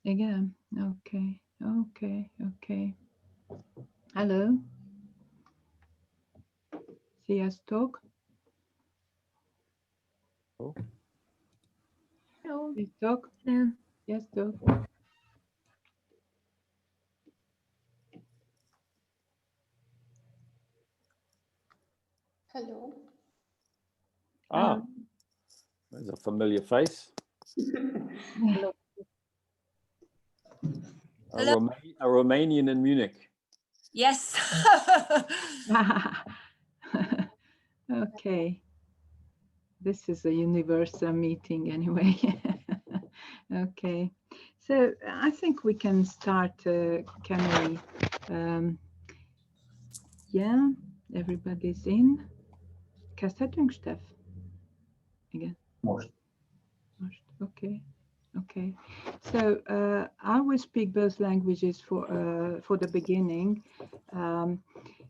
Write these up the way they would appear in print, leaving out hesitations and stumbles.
Igen, oké. Hello, sziasztok. Hello. Sziasztok. Hello. Sziasztok. Hello. Hello. There's a familiar face. Hello. A Romanian in Munich. Yes. Okay. This is a universal meeting anyway. Okay. So I think we can start, can we? Yeah, everybody's in. Kezdhetünk, Steff? Igen. Most. Okay. Okay. So I will speak both languages for the beginning.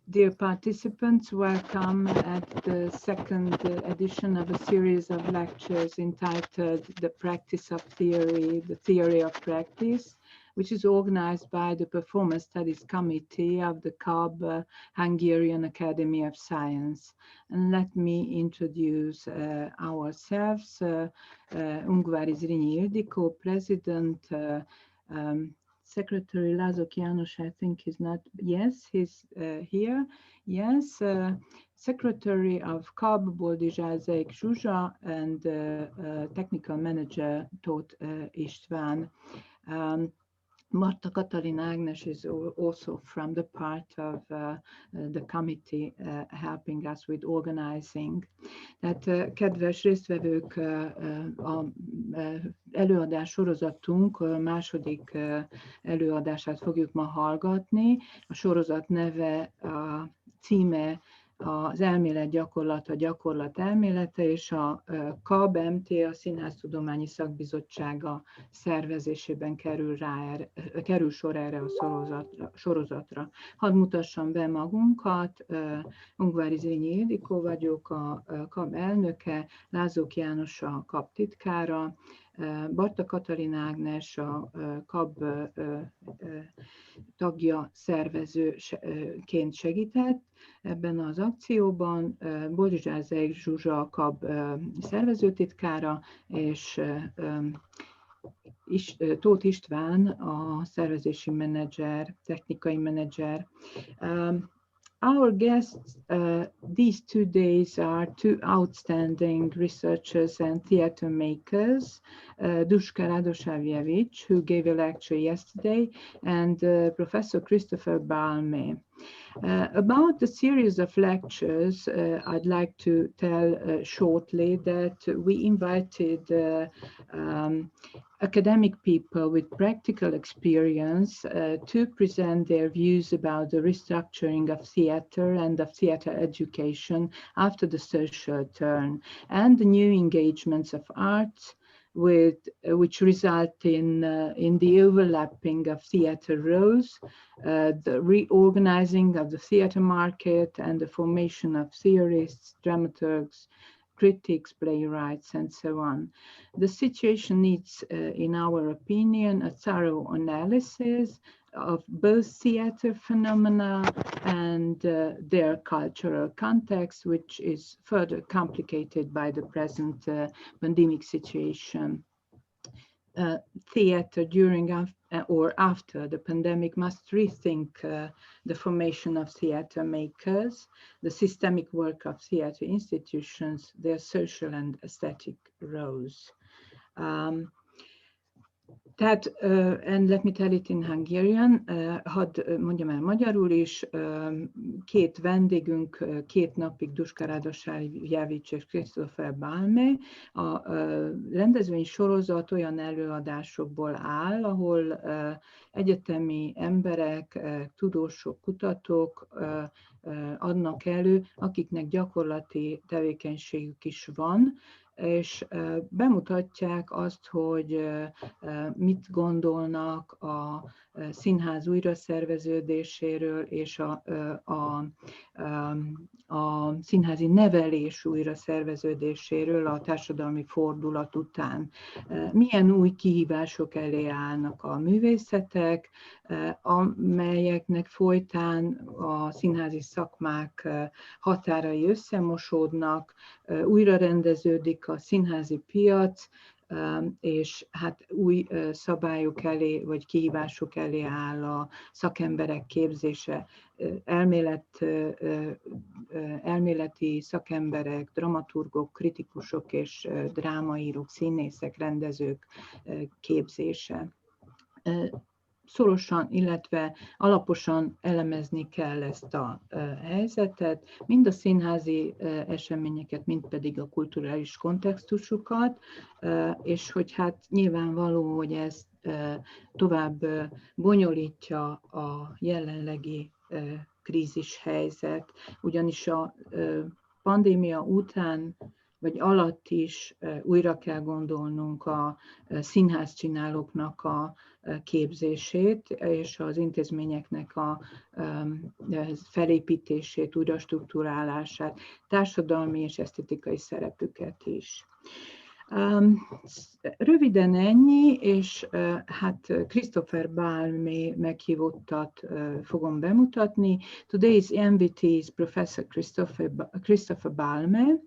Dear participants, welcome at the second edition of a series of lectures entitled The Practice of Theory, the Theory of Practice, which is organized by the Performance Studies Committee of the CAB Hungarian Academy of Science. And let me introduce ourselves. Ungvári Zrínyi Ildikó, President, Secretary Lázok János, I think he's not, yes, he's here. Yes, Secretary of CAB, Boldizsázaik Zsuzsa, and Technical Manager Tóth István. Marta Katalin Agnes is also from the part of the committee helping us with organizing. Tehát kedves résztvevők, a előadás sorozatunk második előadását fogjuk ma hallgatni. A sorozat neve, a címe az elmélet gyakorlata, gyakorlat elmélete, és a CAB-MT, a Színháztudományi Szakbizottsága szervezésében kerül sor erre a sorozatra. Hadd mutassam be magunkat, Ungvári Zrínyi Ildikó vagyok, a CAB elnöke, Lázok János a CAB titkára, Barta Katalin Ágnes a CAB tagja, szervezőként segített ebben az akcióban, Boldizsázaik Zsuzsa a CAB szervezőtitkára, és Tóth István a szervezési menedzser, technikai menedzser. Our guests these 2 days are two outstanding researchers and theater makers, Duška Radosavljević, who gave a lecture yesterday, and Professor Christopher Balme. About the series of lectures, I'd like to tell shortly that we invited academic people with practical experience to present their views about the restructuring of theater and of theater education after the social turn and the new engagements of arts which result in the overlapping of theater roles, the reorganizing of the theater market, and the formation of theorists, dramaturgs, critics, playwrights, and so on. The situation needs, in our opinion, a thorough analysis of both theater phenomena and their cultural context, which is further complicated by the present pandemic situation. Theater during or after the pandemic must rethink the formation of theater makers, the systemic work of theater institutions, their social and aesthetic roles. Tehát, and let me tell it in Hungarian, hadd mondjam el magyarul is, két vendégünk, 2 napig Duška Radosavljević és Christopher Balme. A rendezvény sorozat olyan előadásokból áll, ahol egyetemi emberek, tudósok, kutatók adnak elő, akiknek gyakorlati tevékenységük is van, és bemutatják azt, hogy mit gondolnak a színház újraszerveződéséről és a a színházi nevelés újra szerveződéséről a társadalmi fordulat után. Milyen új kihívások elé állnak a művészetek, amelyeknek folytán a színházi szakmák határai összemosódnak, újra rendeződik a színházi piac, és hát új szabályok elé, vagy kihívások elé áll a szakemberek képzése. Elméleti szakemberek, dramaturgok, kritikusok és drámaírók, színészek, rendezők képzése. Szorosan, illetve alaposan elemezni kell ezt a helyzetet, mind a színházi eseményeket, mind pedig a kulturális kontextusukat, és hogy hát nyilvánvaló, hogy ez tovább bonyolítja a jelenlegi krízis helyzet, ugyanis a pandémia után vagy alatt is újra kell gondolnunk a színházcsinálóknak a képzését, és az intézményeknek a felépítését, újra struktúrálását, társadalmi és esztetikai szerepüket is. Röviden ennyi, és hát Christopher Balme meghívottat fogom bemutatni. Today's invitee is Professor Christopher Balme,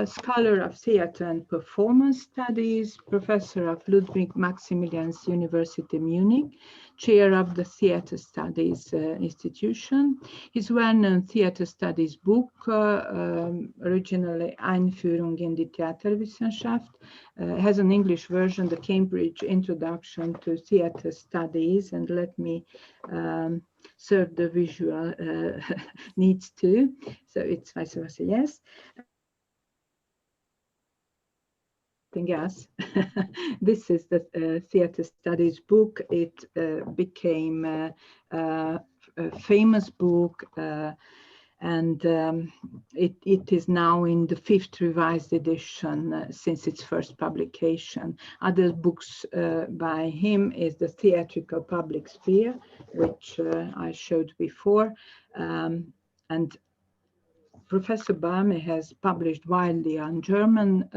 scholar of theater and performance studies, professor of Ludwig Maximilians University Munich, chair of the Theater Studies Institution. His well-known theater studies book, originally Einführung in die Theaterwissenschaft, has an English version, the Cambridge Introduction to Theater Studies, and let me serve the visual needs too. So it's vice versa, yes. Else. This is the Theater Studies book. It became a famous book, and it is now in the 5th revised edition since its first publication. Other books by him is the Theatrical Public Sphere, which I showed before, and Professor Balme has published widely on German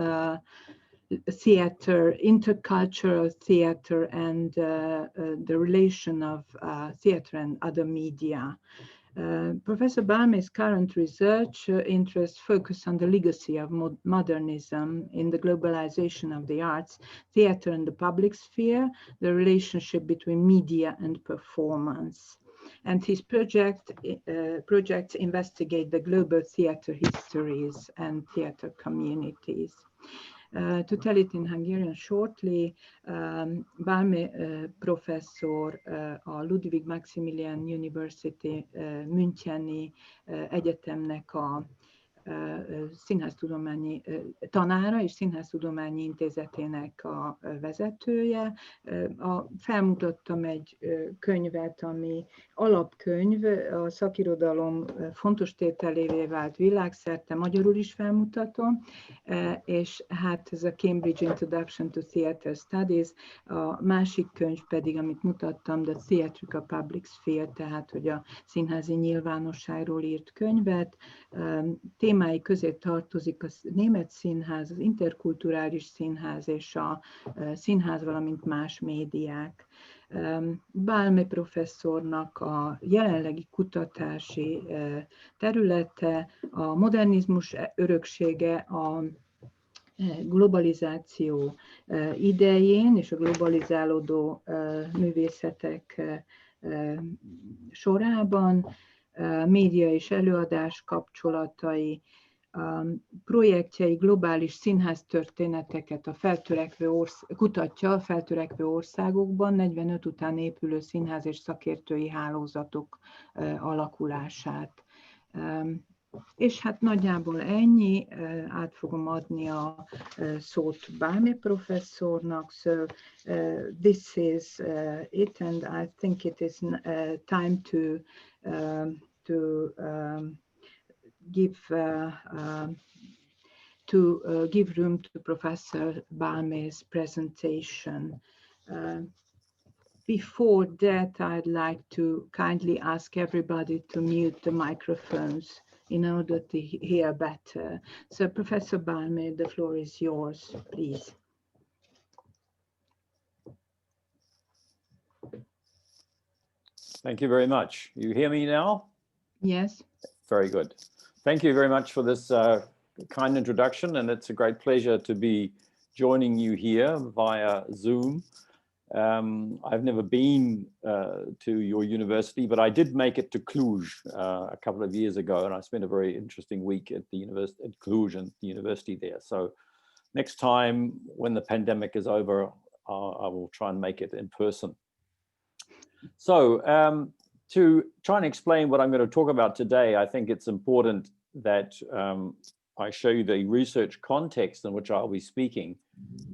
theater, intercultural theater, and the relation of theater and other media. Professor Balme's current research interests focus on the legacy of modernism in the globalization of the arts, theater and the public sphere, the relationship between media and performance. And his projects investigate the global theater histories and theater communities. To tell it in Hungarian shortly, Balme professzor a Ludwig Maximilian University Müncheni Egyetemnek a színháztudományi tanára és színháztudományi intézetének a vezetője. Felmutattam egy könyvet, ami alapkönyv, a szakirodalom fontos tételévé vált világszerte, magyarul is felmutatom, és hát ez a Cambridge Introduction to Theater Studies, a másik könyv pedig, amit mutattam, The Theatrical Public Sphere, tehát hogy a színházi nyilvánosságról írt könyvet. Témái közé tartozik a német színház, az interkulturális színház és a színház, valamint más médiák. Balme professzornak a jelenlegi kutatási területe, a modernizmus öröksége, a globalizáció idején és a globalizálódó művészetek sorában, média és előadás kapcsolatai, projektjei globális színháztörténeteket kutatja a feltörekvő országokban, 45 után épülő színház és szakértői hálózatok alakulását. És hát nagyjából ennyi, át fogom adni a szót Balme professzornak. So this is it, and I think it is time to give room to Professor Balme's presentation. Before that, I'd like to kindly ask everybody to mute the microphones in order to hear better. So Professor Balme, the floor is yours, please. Thank you very much. You hear me now? Yes. Very good. Thank you very much for this kind introduction, and it's a great pleasure to be joining you here via Zoom. I've never been to your university, but I did make it to Cluj a couple of years ago, and I spent a very interesting week at the university at Cluj and the university there. So next time when the pandemic is over, I will try and make it in person. So to try and explain what I'm going to talk about today, I think it's important that I show you the research context in which I'll be speaking.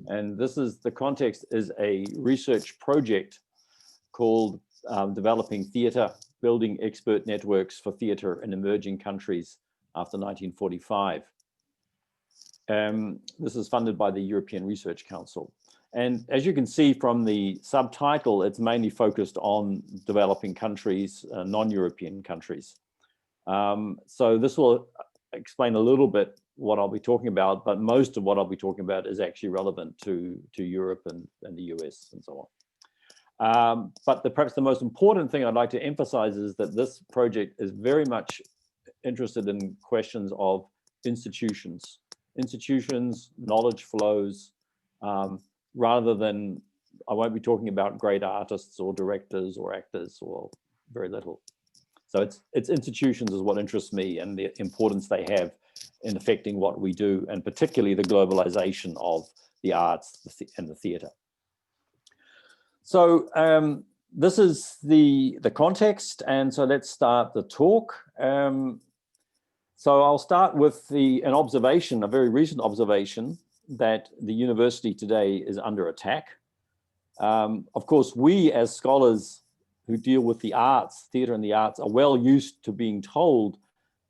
And this is, the context is a research project called Developing Theater, Building Expert Networks for Theater in Emerging Countries after 1945. This is funded by the European Research Council. And as you can see from the subtitle, it's mainly focused on developing countries, non-European countries. So this will explain a little bit what I'll be talking about, but most of what I'll be talking about is actually relevant to Europe and the US and so on. But perhaps the most important thing I'd like to emphasize is that this project is very much interested in questions of institutions, knowledge flows, rather than, I won't be talking about great artists or directors or actors or very little. So it's institutions is what interests me and the importance they have in affecting what we do, and particularly the globalization of the arts and the theater. So this is the context, and so let's start the talk. So I'll start with an observation, a very recent observation, that the university today is under attack. Of course, we as scholars who deal with the arts, theater and the arts, are well used to being told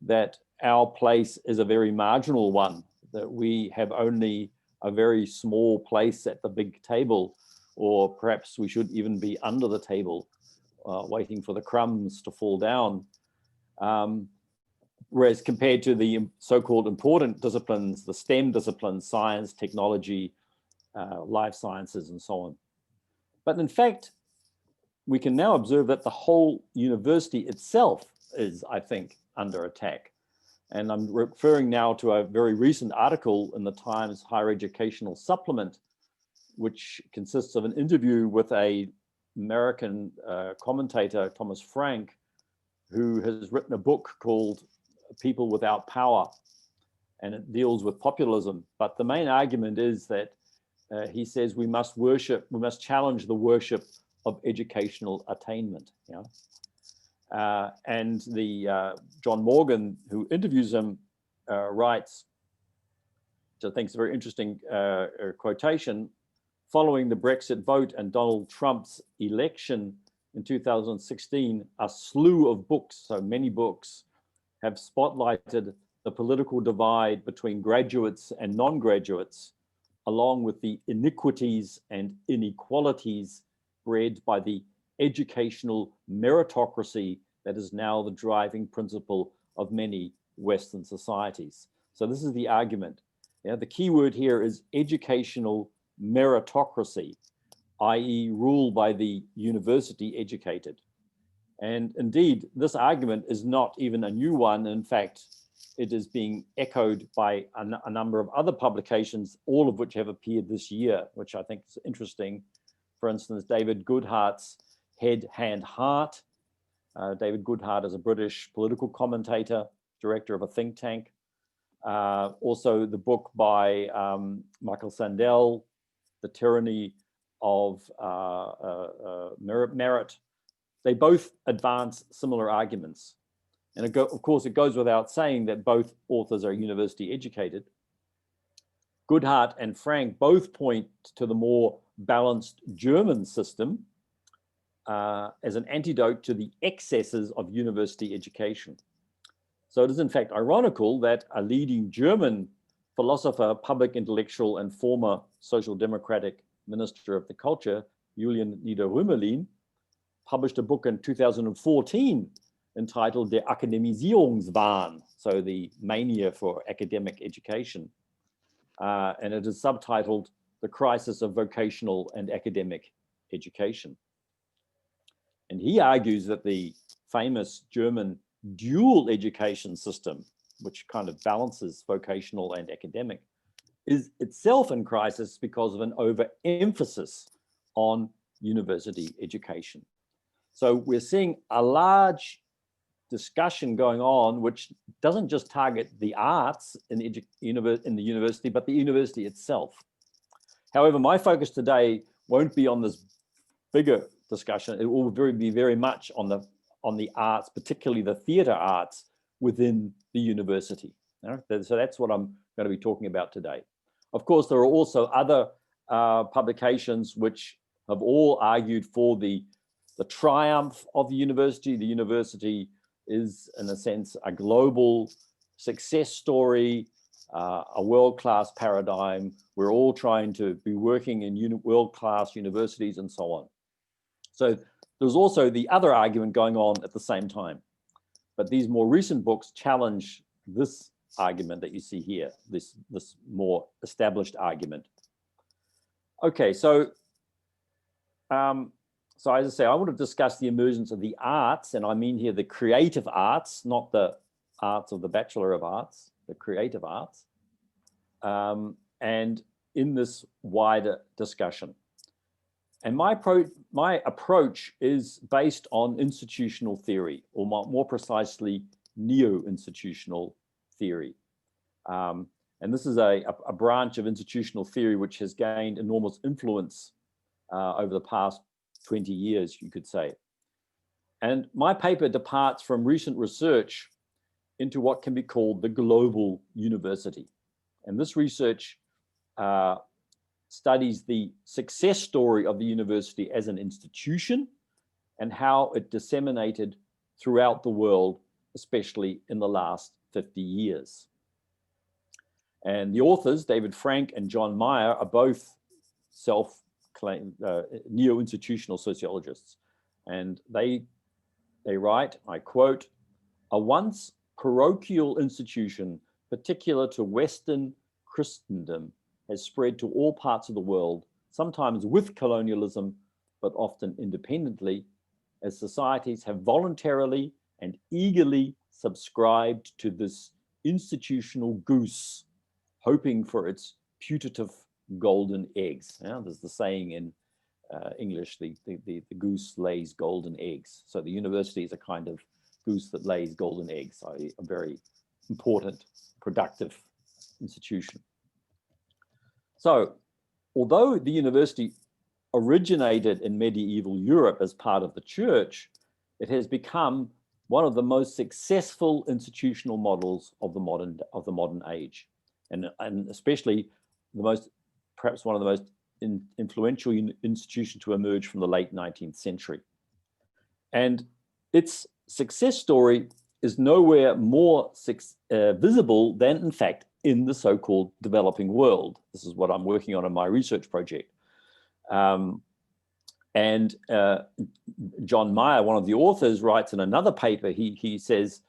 that our place is a very marginal one, that we have only a very small place at the big table, or perhaps we should even be under the table, waiting for the crumbs to fall down. Whereas compared to the so-called important disciplines, the STEM disciplines, science, technology, life sciences, and so on. But in fact, we can now observe that the whole university itself is, I think, under attack. And I'm referring now to a very recent article in the Times Higher Educational Supplement, which consists of an interview with an American commentator, Thomas Frank, who has written a book called People Without Power, and it deals with populism. But the main argument is that he says we must challenge the worship of educational attainment. You know? And John Morgan, who interviews him, writes, which I think is a very interesting quotation, following the Brexit vote and Donald Trump's election in 2016, a slew of books, so many books, have spotlighted the political divide between graduates and non-graduates, along with the iniquities and inequalities bred by the educational meritocracy that is now the driving principle of many Western societies. So this is the argument. Yeah, the key word here is educational meritocracy, i.e. rule by the university educated. And indeed, this argument is not even a new one. In fact, it is being echoed by a number of other publications, all of which have appeared this year, which I think is interesting. For instance, David Goodhart's Head, Hand, Heart. David Goodhart is a British political commentator, director of a think tank. Also the book by Michael Sandel, The Tyranny of Merit. They both advance similar arguments. And of course, it goes without saying that both authors are university educated. Goodhart and Frank both point to the more balanced German system as an antidote to the excesses of university education. So it is in fact ironical that a leading German philosopher, public intellectual, and former social democratic minister of the culture, Julian Niederrümelin, published a book in 2014 entitled Der Akademisierungswahn, so the mania for academic education. And it is subtitled The Crisis of Vocational and Academic Education. And he argues that the famous German dual education system, which kind of balances vocational and academic, is itself in crisis because of an overemphasis on university education. So we're seeing a large discussion going on, which doesn't just target the arts in the university, but the university itself. However, my focus today won't be on this bigger discussion. It will be very much on the arts, particularly the theater arts within the university. So that's what I'm going to be talking about today. Of course, there are also other publications which have all argued for the triumph of the university. The university is, in a sense, a global success story, a world-class paradigm. We're all trying to be working in world-class universities and so on. So there's also the other argument going on at the same time. But these more recent books challenge this argument that you see here, this more established argument. Okay, so as I say, I want to discuss the emergence of the arts, and I mean here the creative arts, not the arts of the Bachelor of Arts, the creative arts, and in this wider discussion. And my approach is based on institutional theory, or more precisely, neo-institutional theory. And this is a branch of institutional theory which has gained enormous influence over the past 20 years, you could say. And my paper departs from recent research into what can be called the global university. And this research studies the success story of the university as an institution and how it disseminated throughout the world, especially in the last 50 years. And the authors, David Frank and John Meyer, are both self-claimed neo-institutional sociologists. And they write, I quote, "A once parochial institution, particular to Western Christendom, has spread to all parts of the world, sometimes with colonialism, but often independently, as societies have voluntarily and eagerly subscribed to this institutional goose, hoping for its putative golden eggs." Yeah, there's the saying in English, the goose lays golden eggs. So the university is a kind of goose that lays golden eggs, a very important, productive institution. So, although the university originated in medieval Europe as part of the church, it has become one of the most successful institutional models of the modern age, and especially perhaps one of the most influential institutions to emerge from the late 19th century. And its success story is nowhere more visible than, in fact, in the so-called developing world. This is what I'm working on in my research project. And John Meyer, one of the authors, writes in another paper, he says,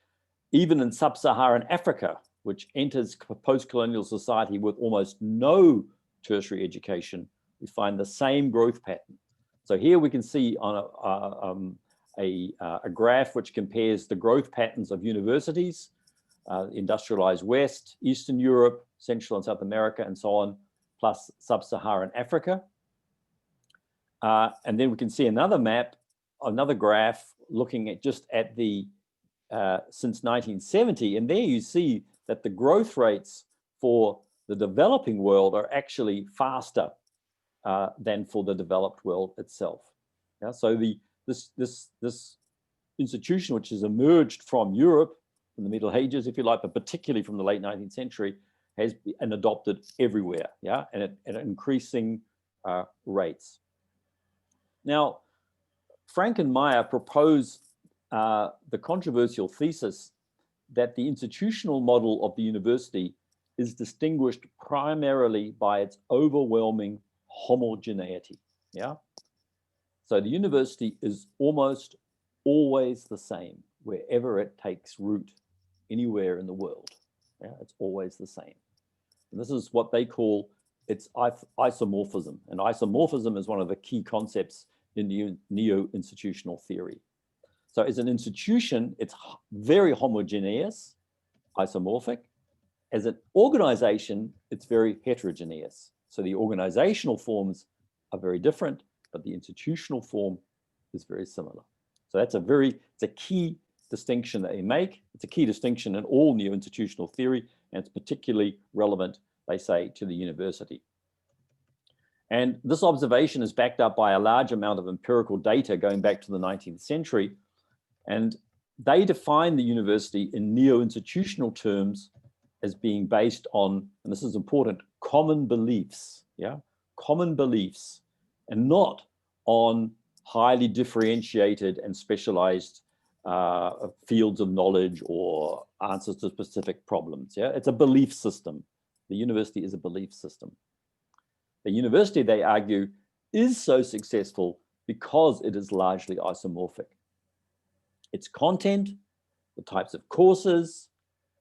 even in sub-Saharan Africa, which enters post-colonial society with almost no tertiary education, we find the same growth pattern. So here we can see on a graph which compares the growth patterns of universities, industrialized West, Eastern Europe, Central and South America, and so on, plus sub-Saharan Africa. And then we can see another map, another graph looking at just at the since 1970, and there you see that the growth rates for the developing world are actually faster than for the developed world itself. Yeah, so this institution, which has emerged from Europe in the Middle Ages, if you like, but particularly from the late 19th century, has been adopted everywhere, yeah, and at increasing rates. Now, Frank and Meyer propose the controversial thesis that the institutional model of the university is distinguished primarily by its overwhelming homogeneity, yeah? So the university is almost always the same. wherever it takes root, anywhere in the world. Yeah, it's always the same. And this is what they call its isomorphism. And isomorphism is one of the key concepts in neo-institutional theory. So as an institution, it's very homogeneous, isomorphic. As an organization, it's very heterogeneous. So the organizational forms are very different, but the institutional form is very similar. So it's a key distinction that they make. It's a key distinction in all neo-institutional theory, and it's particularly relevant, they say, to the university. And this observation is backed up by a large amount of empirical data going back to the 19th century. And they define the university in neo-institutional terms as being based on, and this is important, common beliefs, yeah? Common beliefs, and not on highly differentiated and specialized fields of knowledge or answers to specific problems, yeah? It's a belief system. The university is a belief system. The university, they argue, is so successful because it is largely isomorphic. Its content, the types of courses,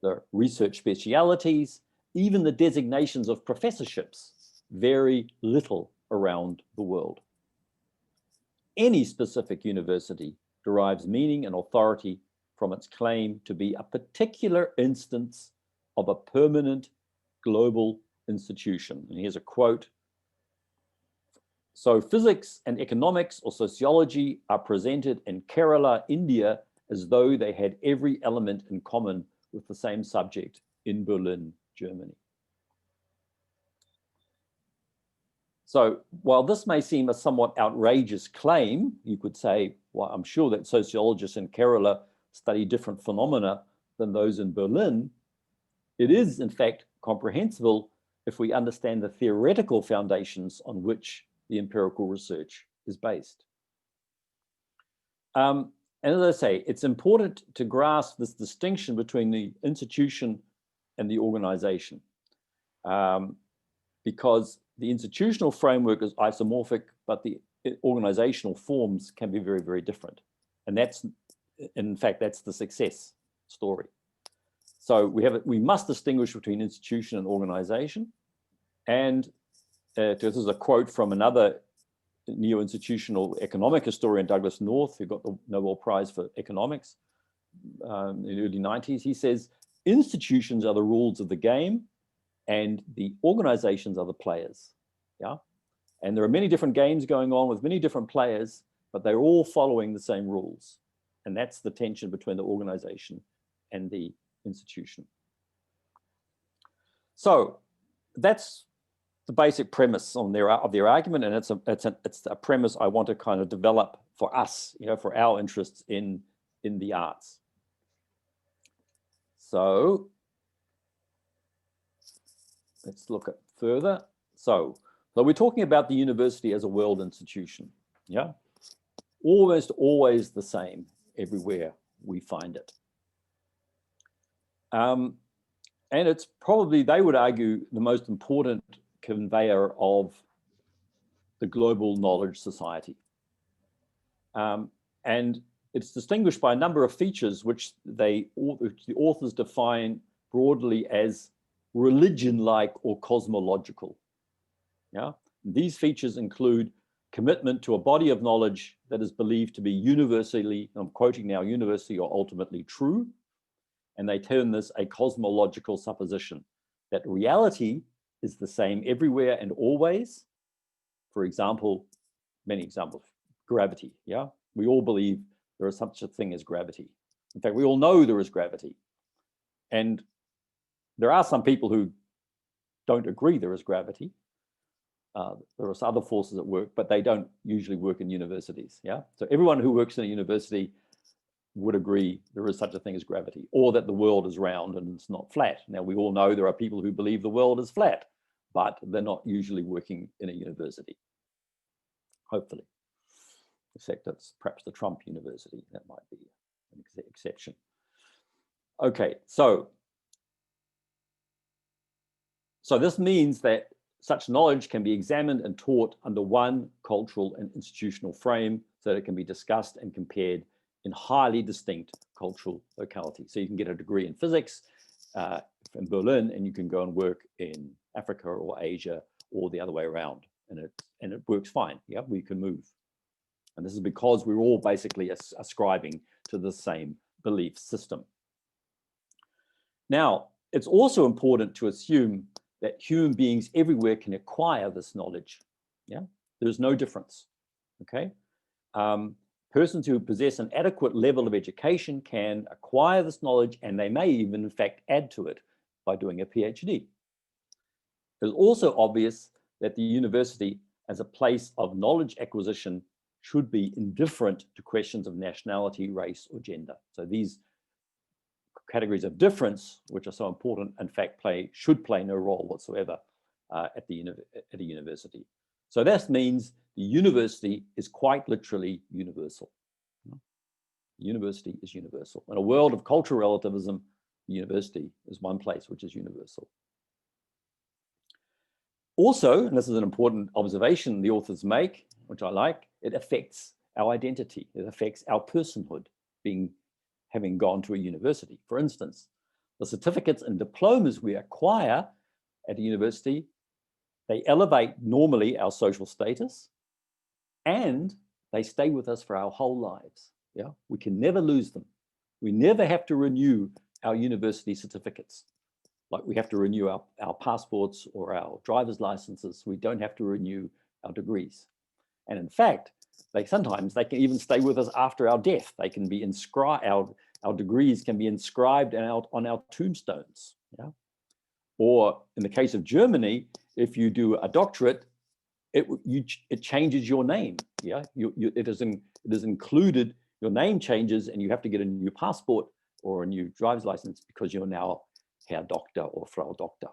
the research specialities, even the designations of professorships vary little around the world. Any specific university derives meaning and authority from its claim to be a particular instance of a permanent global institution. And here's a quote. So physics and economics or sociology are presented in Kerala, India, as though they had every element in common with the same subject in Berlin, Germany. So while this may seem a somewhat outrageous claim, you could say, well, I'm sure that sociologists in Kerala study different phenomena than those in Berlin. It is, in fact, comprehensible if we understand the theoretical foundations on which the empirical research is based. And as I say, it's important to grasp this distinction between the institution and the organization, because the institutional framework is isomorphic, but the organizational forms can be very, very different. And that's, in fact, that's the success story. So we must distinguish between institution and organization. And this is a quote from another neo-institutional economic historian, Douglas North, who got the Nobel Prize for economics in the early 90s. He says, institutions are the rules of the game and the organizations are the players, yeah? And there are many different games going on with many different players, but they're all following the same rules. And that's the tension between the organization and the institution. So that's the basic premise of their argument, and it's a premise I want to kind of develop for us, you know, for our interests in the arts. So let's look at further. So we're talking about the university as a world institution, yeah, almost always the same everywhere we find it. And it's probably, they would argue, the most important conveyor of the global knowledge society. And it's distinguished by a number of features which the authors define broadly as religion-like or cosmological. Yeah? These features include commitment to a body of knowledge that is believed to be universally, I'm quoting now, universally or ultimately true. And they term this a cosmological supposition, that reality is the same everywhere and always. For example, many examples, gravity, yeah? We all believe there is such a thing as gravity. In fact, we all know there is gravity. And there are some people who don't agree there is gravity. There are other forces at work, but they don't usually work in universities, yeah? So everyone who works in a university would agree there is such a thing as gravity, or that the world is round and it's not flat. Now, we all know there are people who believe the world is flat, but they're not usually working in a university, hopefully. Except that's perhaps the Trump University, that might be an exception. Okay, so this means that such knowledge can be examined and taught under one cultural and institutional frame so that it can be discussed and compared in highly distinct cultural locality. So you can get a degree in physics in Berlin, and you can go and work in Africa or Asia or the other way around, and it works fine. Yeah, we can move. And this is because we're all basically ascribing to the same belief system. Now, it's also important to assume that human beings everywhere can acquire this knowledge. Yeah, there's no difference. Okay, persons who possess an adequate level of education can acquire this knowledge, and they may even, in fact, add to it by doing a PhD. It's also obvious that the university, as a place of knowledge acquisition, should be indifferent to questions of nationality, race, or gender. So these categories of difference, which are so important, in fact, should play no role whatsoever at a university. So that means the university is quite literally universal. The university is universal. In a world of cultural relativism, the university is one place which is universal. Also, and this is an important observation the authors make, which I like, it affects our identity. It affects our personhood, having gone to a university. For instance, the certificates and diplomas we acquire at a university, they elevate normally our social status, and they stay with us for our whole lives. Yeah, we can never lose them. We never have to renew our university certificates. Like we have to renew our passports or our driver's licenses. We don't have to renew our degrees. And in fact, sometimes they can even stay with us after our death. They can be inscribed, our degrees can be inscribed on our tombstones. Yeah? Or in the case of Germany, if you do a doctorate, it changes your name. Yeah, it is included, your name changes, and you have to get a new passport or a new driver's license because you're now Herr Doctor or Frau Doctor.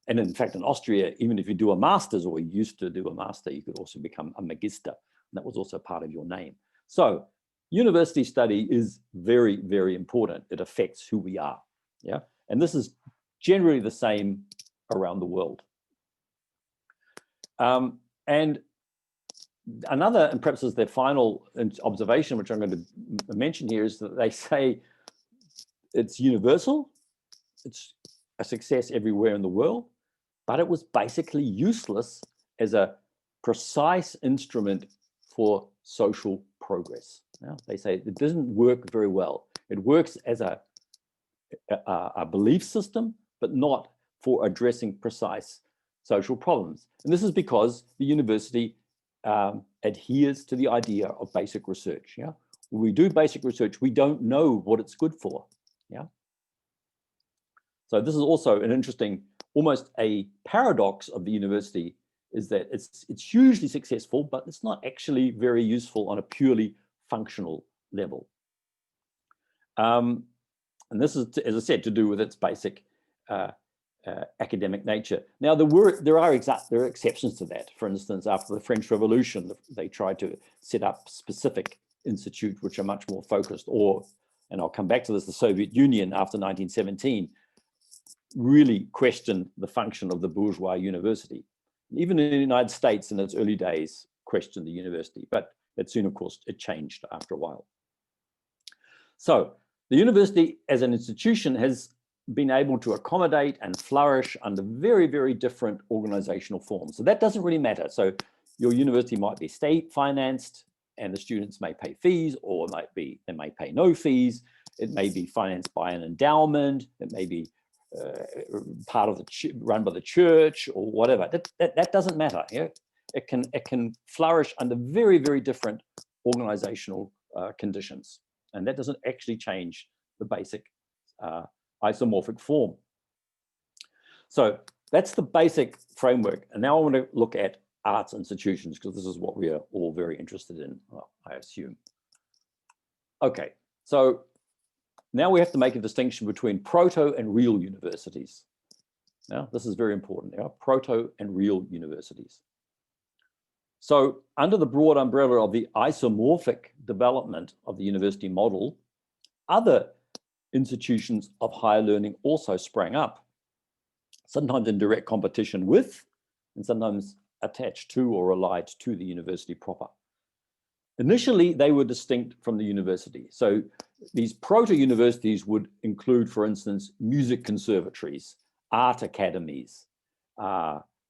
And in fact, in Austria, even if you do a master's or you used to do a master, you could also become a magister. And that was also part of your name. So university study is very, very important. It affects who we are. Yeah, and this is generally the same around the world. And another, and perhaps as their final observation, which I'm going to mention here, is that they say it's universal, it's a success everywhere in the world, but it was basically useless as a precise instrument for social progress. Now, they say it doesn't work very well. It works as a belief system, but not for addressing precise social problems. And this is because the university adheres to the idea of basic research. Yeah, when we do basic research, we don't know what it's good for. Yeah. So this is also an interesting, almost a paradox of the university, is that it's hugely successful, but it's not actually very useful on a purely functional level. And this is, as I said, to do with its basic academic nature. Now, there are exceptions to that. For instance, after the French Revolution, they tried to set up specific institutes which are much more focused, and I'll come back to this, the Soviet Union after 1917 really questioned the function of the bourgeois university. Even in the United States in its early days questioned the university, but it soon, of course, it changed after a while. So the university as an institution has been able to accommodate and flourish under very, very different organizational forms. So that doesn't really matter. So your university might be state financed and the students may pay fees, or they may pay no fees. It may be financed by an endowment. It may be part of run by the church or whatever. That doesn't matter. Yeah? It can flourish under very, very different organizational conditions. And that doesn't actually change the basic isomorphic form. So that's the basic framework. And now I want to look at arts institutions, because this is what we are all very interested in, I assume. Okay, so now we have to make a distinction between proto and real universities. Now, this is very important. Yeah? Proto and real universities. So under the broad umbrella of the isomorphic development of the university model, other institutions of higher learning also sprang up, sometimes in direct competition with, and sometimes attached to or allied to the university proper. Initially, they were distinct from the university. So these proto-universities would include, for instance, music conservatories, art academies,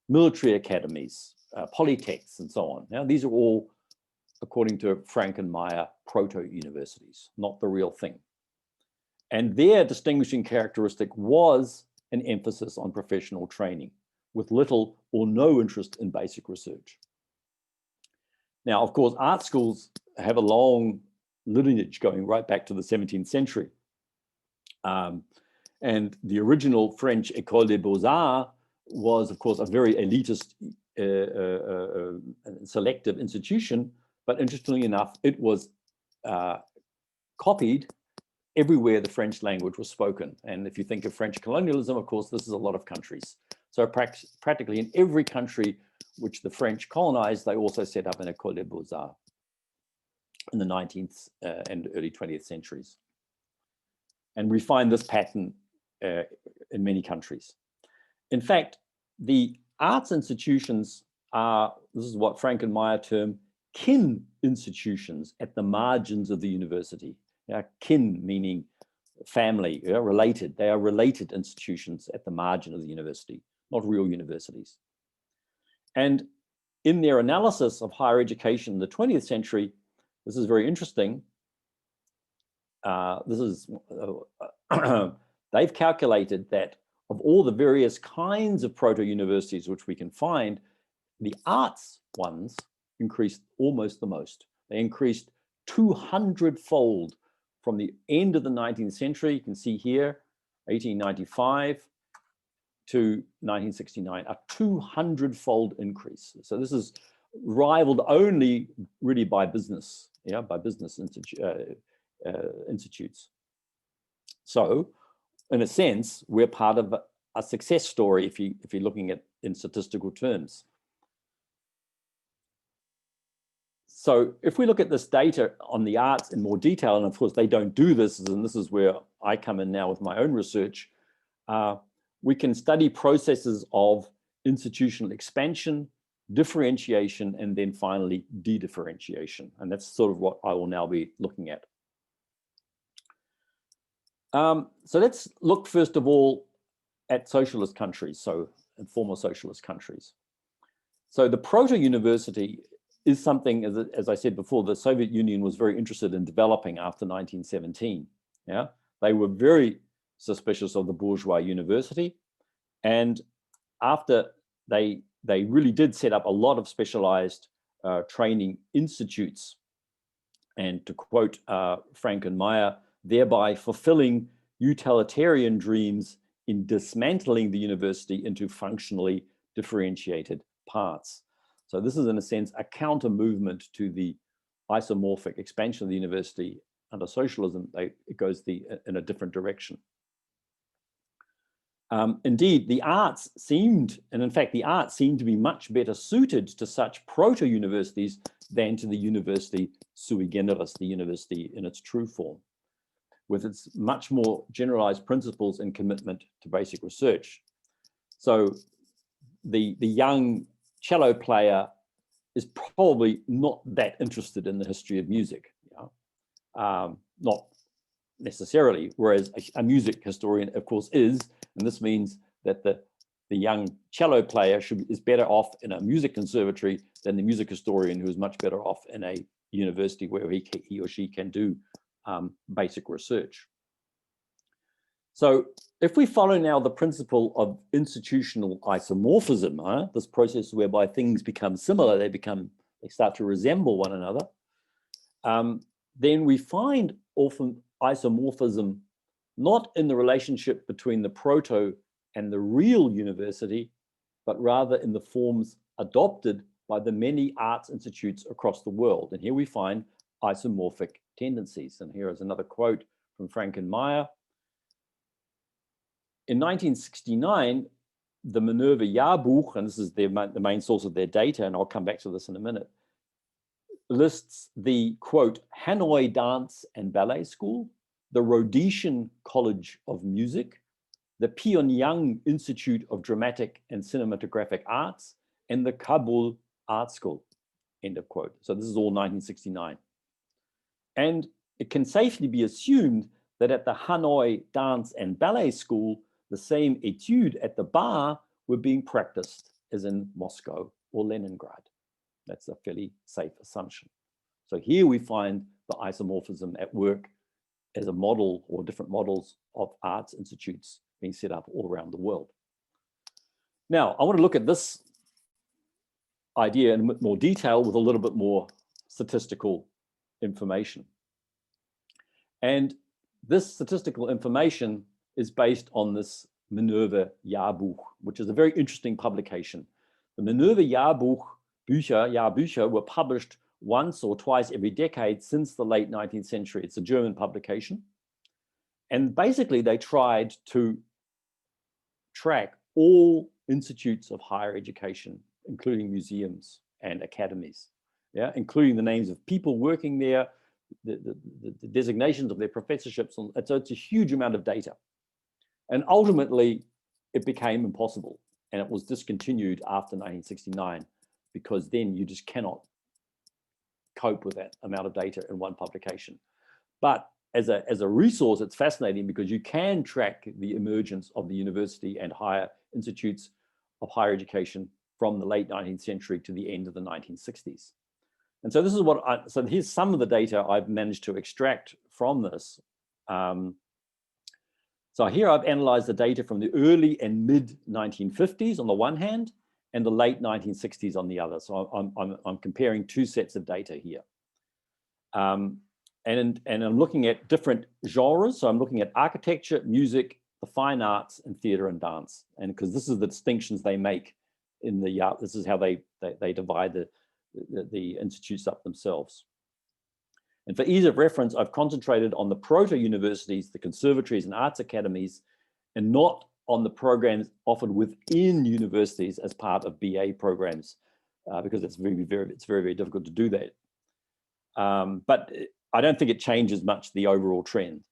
military academies, polytechs, and so on. Now, these are all, according to Frankenmeyer, proto-universities, not the real thing. And their distinguishing characteristic was an emphasis on professional training, with little or no interest in basic research. Now, of course, art schools have a long lineage going right back to the 17th century. And the original French École des Beaux-Arts was, of course, a very elitist, selective institution. But interestingly enough, it was copied everywhere the French language was spoken. And if you think of French colonialism, of course, this is a lot of countries. So practically in every country which the French colonized, they also set up an École des Beaux-Arts in the 19th and early 20th centuries. And we find this pattern in many countries. In fact, the arts institutions are, this is what Frankenmeyer termed kin institutions at the margins of the university. Kin meaning family, related. They are related institutions at the margin of the university, not real universities. And in their analysis of higher education in the 20th century, this is very interesting. They've calculated that of all the various kinds of proto-universities which we can find, the arts ones increased almost the most. They increased 200-fold from the end of the 19th century. You can see here, 1895 to 1969, a 200-fold increase. So this is rivaled only really by business, by business institutes. So, in a sense, we're part of a success story if you're looking at in statistical terms. So if we look at this data on the arts in more detail, and of course they don't do this, and this is where I come in now with my own research, we can study processes of institutional expansion, differentiation, and then finally de-differentiation. And that's sort of what I will now be looking at. So let's look first of all at socialist countries, so in former socialist countries. So the proto-university is something, as I said before, the Soviet Union was very interested in developing after 1917. Yeah, they were very suspicious of the bourgeois university, and after they really did set up a lot of specialized training institutes, and to quote Frankenmeyer, thereby fulfilling utilitarian dreams in dismantling the university into functionally differentiated parts. So this is, in a sense, a counter movement to the isomorphic expansion of the university under socialism. It goes in a different direction. Indeed, the arts seemed, and in fact, the arts seemed to be much better suited to such proto-universities than to the university sui generis, the university in its true form, with its much more generalized principles and commitment to basic research. So the young cello player is probably not that interested in the history of music, not necessarily, whereas a music historian, of course, is, and this means that the young cello player is better off in a music conservatory than the music historian, who is much better off in a university where he or she can do basic research. So if we follow now the principle of institutional isomorphism, this process whereby things become similar, they start to resemble one another, then we find often isomorphism not in the relationship between the proto and the real university, but rather in the forms adopted by the many arts institutes across the world. And here we find isomorphic tendencies. And here is another quote from Frankenmeyer. In 1969, the Minerva Jahrbuch, and this is the main source of their data, and I'll come back to this in a minute, lists the, quote, Hanoi Dance and Ballet School, the Rhodesian College of Music, the Pyongyang Institute of Dramatic and Cinematographic Arts, and the Kabul Art School, end of quote. So this is all 1969. And it can safely be assumed that at the Hanoi Dance and Ballet School, the same études at the bar were being practiced as in Moscow or Leningrad. That's a fairly safe assumption. So here we find the isomorphism at work as a model or different models of arts institutes being set up all around the world. Now, I want to look at this idea in a bit more detail with a little bit more statistical information. And this statistical information is based on this Minerva Jahrbuch, which is a very interesting publication. The Minerva Jahrbücher were published once or twice every decade since the late 19th century. It's a German publication. And basically they tried to track all institutes of higher education, including museums and academies, yeah, including the names of people working there, the designations of their professorships. So it's a huge amount of data. And ultimately, it became impossible. And it was discontinued after 1969, because then you just cannot cope with that amount of data in one publication. But as a resource, it's fascinating because you can track the emergence of the university and higher institutes of higher education from the late 19th century to the end of the 1960s. And so this is what so here's some of the data I've managed to extract from this. So here I've analyzed the data from the early and mid 1950s on the one hand, and the late 1960s on the other. So I'm comparing two sets of data here. And I'm looking at different genres. So I'm looking at architecture, music, the fine arts, and theater and dance. And because this is the distinctions they make in the, this is how they divide the institutes up themselves. And for ease of reference, I've concentrated on the proto-universities, the conservatories and arts academies, and not on the programs offered within universities as part of BA programs, because it's very difficult to do that. But I don't think it changes much the overall trend.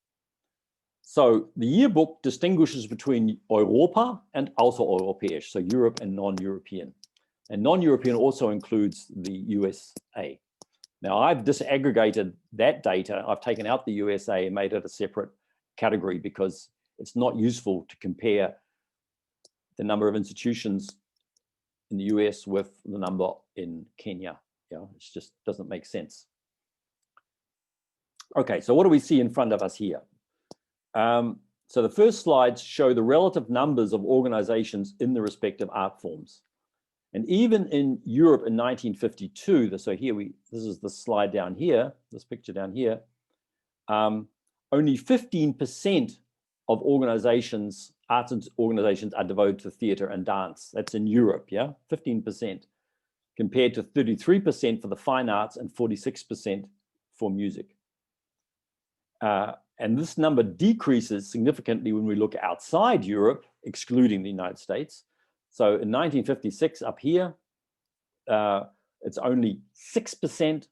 So the yearbook distinguishes between Europa and außereuropäisch, so Europe and non-European. And non-European also includes the USA. Now I've disaggregated that data. I've taken out the USA and made it a separate category because it's not useful to compare the number of institutions in the US with the number in Kenya. Yeah, it just doesn't make sense. Okay, so what do we see in front of us here? So the first slides show the relative numbers of organizations in the respective art forms. And even in Europe in 1952, so here this is the slide down here, this picture down here, only 15% of organizations, arts organizations are devoted to theater and dance. That's in Europe, yeah, 15%, compared to 33% for the fine arts and 46% for music. And this number decreases significantly when we look outside Europe, excluding the United States. So in 1956 up here, it's only 6%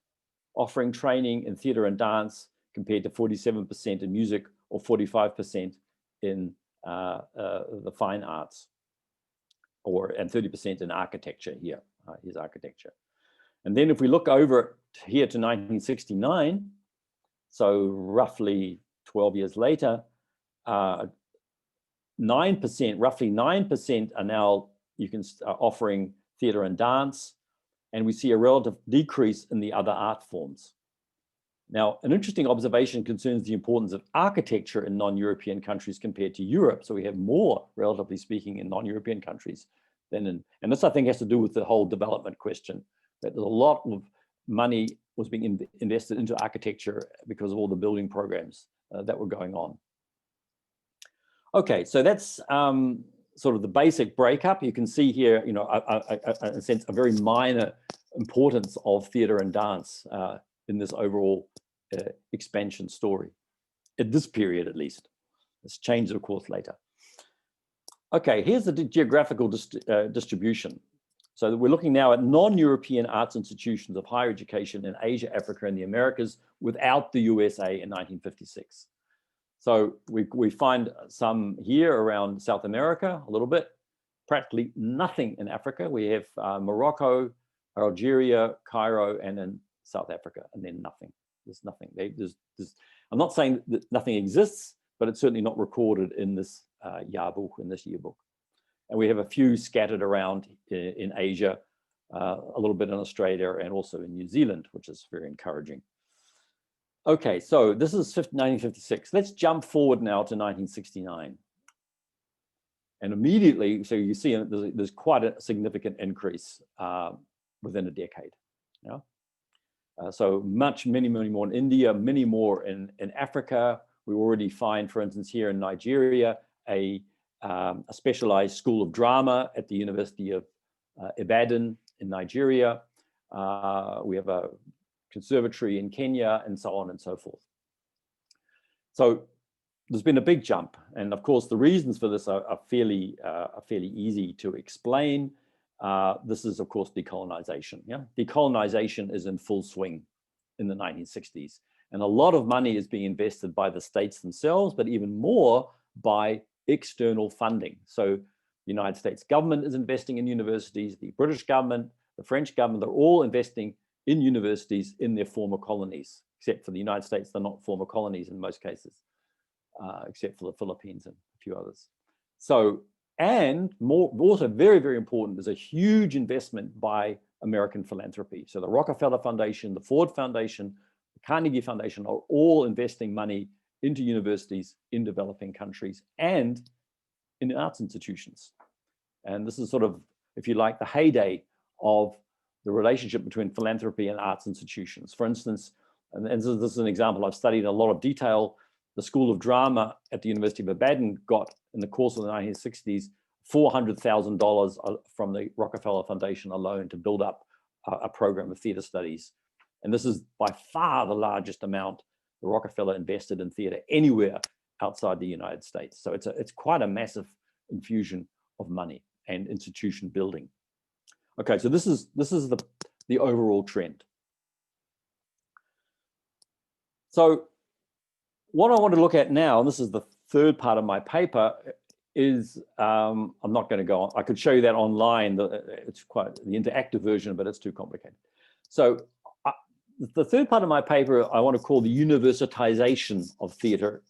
offering training in theater and dance compared to 47% in music or 45% in the fine arts, and 30% in architecture here. Here's architecture. And then if we look over here to 1969, so roughly 12 years later, 9%, roughly 9% are now offering theater and dance, and we see a relative decrease in the other art forms. Now, an interesting observation concerns the importance of architecture in non-European countries compared to Europe. So we have more, relatively speaking, in non-European countries than in, and this I think has to do with the whole development question, that there's a lot of money was being invested into architecture because of all the building programs that were going on. Okay, so that's sort of the basic breakup. You can see here, you know, in a sense, a very minor importance of theater and dance in this overall expansion story, at this period at least. It's changed, of course, later. Okay, here's the geographical distribution. So we're looking now at non-European arts institutions of higher education in Asia, Africa, and the Americas without the USA in 1956. So we find some here around South America, a little bit, practically nothing in Africa. We have Morocco, Algeria, Cairo, and in South Africa, and then nothing. There's nothing. I'm not saying that nothing exists, but it's certainly not recorded in this Jahrbuch, in this yearbook. And we have a few scattered around in Asia, a little bit in Australia, and also in New Zealand, which is very encouraging. Okay, so this is 1956. Let's jump forward now to 1969. And immediately, so you see there's quite a significant increase within a decade. Yeah? So many more in India, many more in Africa. We already find, for instance, here in Nigeria, a specialized school of drama at the University of Ibadan in Nigeria. We have a conservatory in Kenya, and so on and so forth. So there's been a big jump, and of course the reasons for this are fairly easy to explain. This is of course decolonization. Yeah, decolonization is in full swing in the 1960s, and a lot of money is being invested by the states themselves, but even more by external funding. So the United States government is investing in universities, the British government, the French government, they're all investing in universities in their former colonies, except for the United States, they're not former colonies in most cases, except for the Philippines and a few others. So, and more, also very, very important, there's a huge investment by American philanthropy. So the Rockefeller Foundation, the Ford Foundation, the Carnegie Foundation are all investing money into universities in developing countries and in arts institutions. And this is sort of, if you like, the heyday of the relationship between philanthropy and arts institutions. For instance, and this is an example I've studied in a lot of detail, the School of Drama at the University of Ibadan got, in the course of the 1960s, $400,000 from the Rockefeller Foundation alone to build up a program of theater studies. And this is by far the largest amount the Rockefeller invested in theater anywhere outside the United States. So it's quite a massive infusion of money and institution building. Okay, so this is the overall trend. So what I want to look at now, and this is the third part of my paper, is I'm not going to go on. I could show you that online. It's quite the interactive version, but it's too complicated. So the third part of my paper I want to call the universitization of theater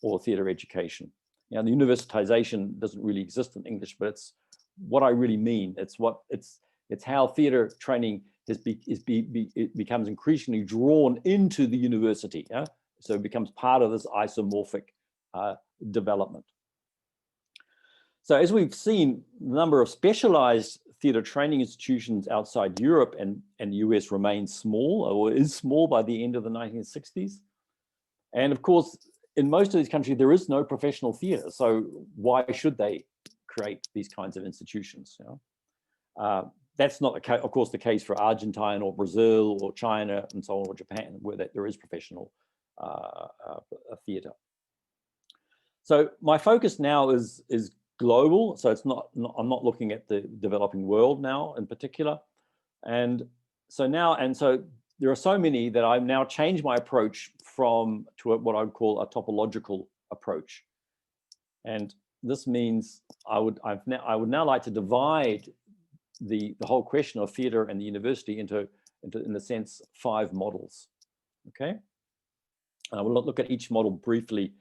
or theater education. Now, the universitization doesn't really exist in English, but it's what I really mean. It's how theater training it becomes increasingly drawn into the university. Yeah? So it becomes part of this isomorphic development. So as we've seen, the number of specialized theater training institutions outside Europe and the US remains small, or is small by the end of the 1960s. And of course, in most of these countries, there is no professional theater. So why should they create these kinds of institutions? You know? That's not, of course, the case for Argentina or Brazil or China and so on, or Japan, where there is professional theater. So my focus now is global. So it's I'm not looking at the developing world now in particular. And so there are so many that I've now changed my approach to what I would call a topological approach. And this means I would now like to divide the whole question of theater and the university into in a sense 5 models. Okay, and I will look at each model briefly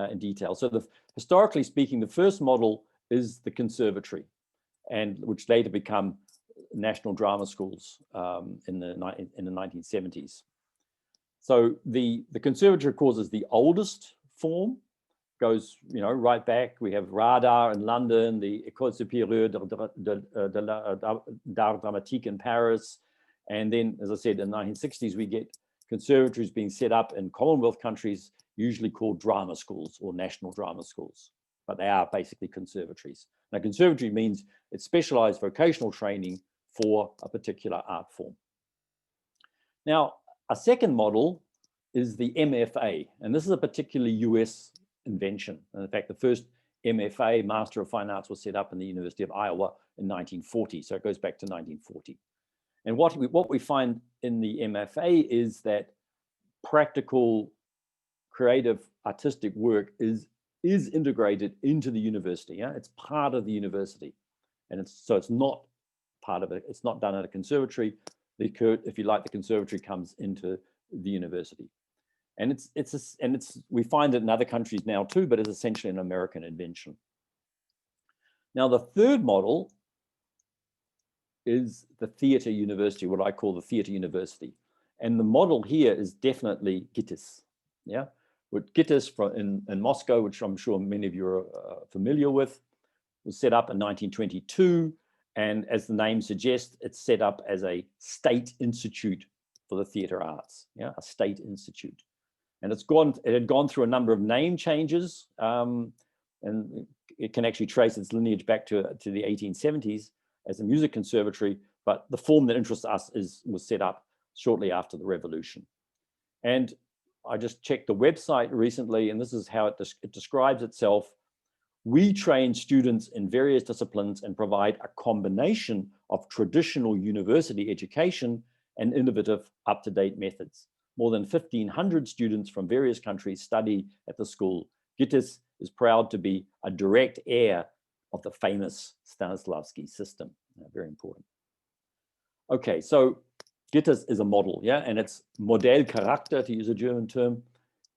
in detail. So historically speaking, the first model is the conservatory, and which later become national drama schools in the 1970s. So the conservatory, of course, is the oldest form. Goes, right back. We have Radar in London, the École Supérieure d'Art Dramatique in Paris, and then, as I said, in the 1960s, we get conservatories being set up in Commonwealth countries, usually called drama schools or national drama schools, but they are basically conservatories. Now, conservatory means it's specialized vocational training for a particular art form. Now, a second model is the MFA, and this is a particularly US invention. And in fact, the first MFA, Master of Fine Arts, was set up in the University of Iowa in 1940. So it goes back to 1940. And what we find in the MFA is that practical, creative, artistic work is integrated into the university. Yeah? It's part of the university. And it's not part of it. It's not done at a conservatory. if you like, the conservatory comes into the university. And we find it in other countries now too, but it's essentially an American invention. Now, the third model is the theater university, what I call the theater university. And the model here is definitely GITIS, yeah? With GITIS in Moscow, which I'm sure many of you are familiar with, was set up in 1922. And as the name suggests, it's set up as a state institute for the theater arts, yeah, a state institute. And it had gone through a number of name changes, and it can actually trace its lineage back to the 1870s as a music conservatory, but the form that interests us was set up shortly after the revolution. And I just checked the website recently, and this is how it describes itself. We train students in various disciplines and provide a combination of traditional university education and innovative up-to-date methods. More than 1,500 students from various countries study at the school. GITIS is proud to be a direct heir of the famous Stanislavski system. Very important. Okay, so GITIS is a model, yeah, and its Modellcharakter, to use a German term,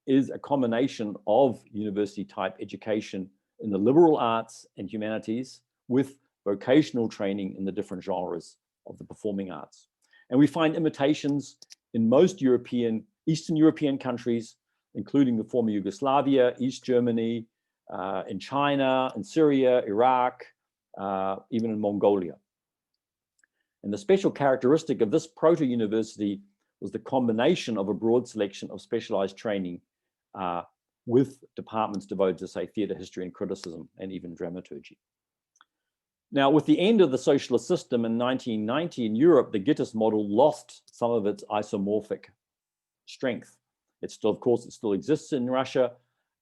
is a combination of university-type education in the liberal arts and humanities with vocational training in the different genres of the performing arts. And we find imitations in most Eastern European countries, including the former Yugoslavia, East Germany, in China, in Syria, Iraq, even in Mongolia. And the special characteristic of this proto-university was the combination of a broad selection of specialized training with departments devoted to, say, theater history and criticism, and even dramaturgy. Now, with the end of the socialist system in 1990 in Europe, the GITIS model lost some of its isomorphic strength. It still, of course, it still exists in Russia,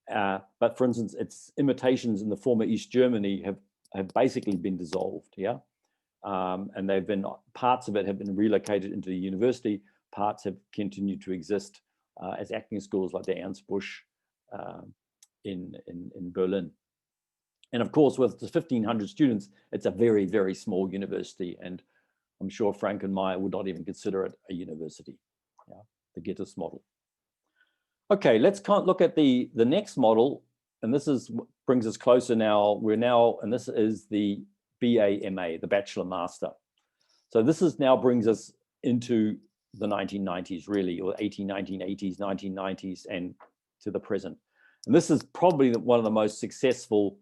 but for instance, its imitations in the former East Germany have basically been dissolved, yeah? And parts of it have been relocated into the university, parts have continued to exist as acting schools like the Ernst Busch in Berlin. And of course, with the 1,500 students, it's a very, very small university. And I'm sure Frank and Meyer would not even consider it a university, yeah, the GITIS model. Okay, let's look at the next model. And this brings us closer now. And this is the BA-MA, the Bachelor Master. So this now brings us into the 1990s, really, or 1980s, 1990s, and to the present. And this is probably one of the most successful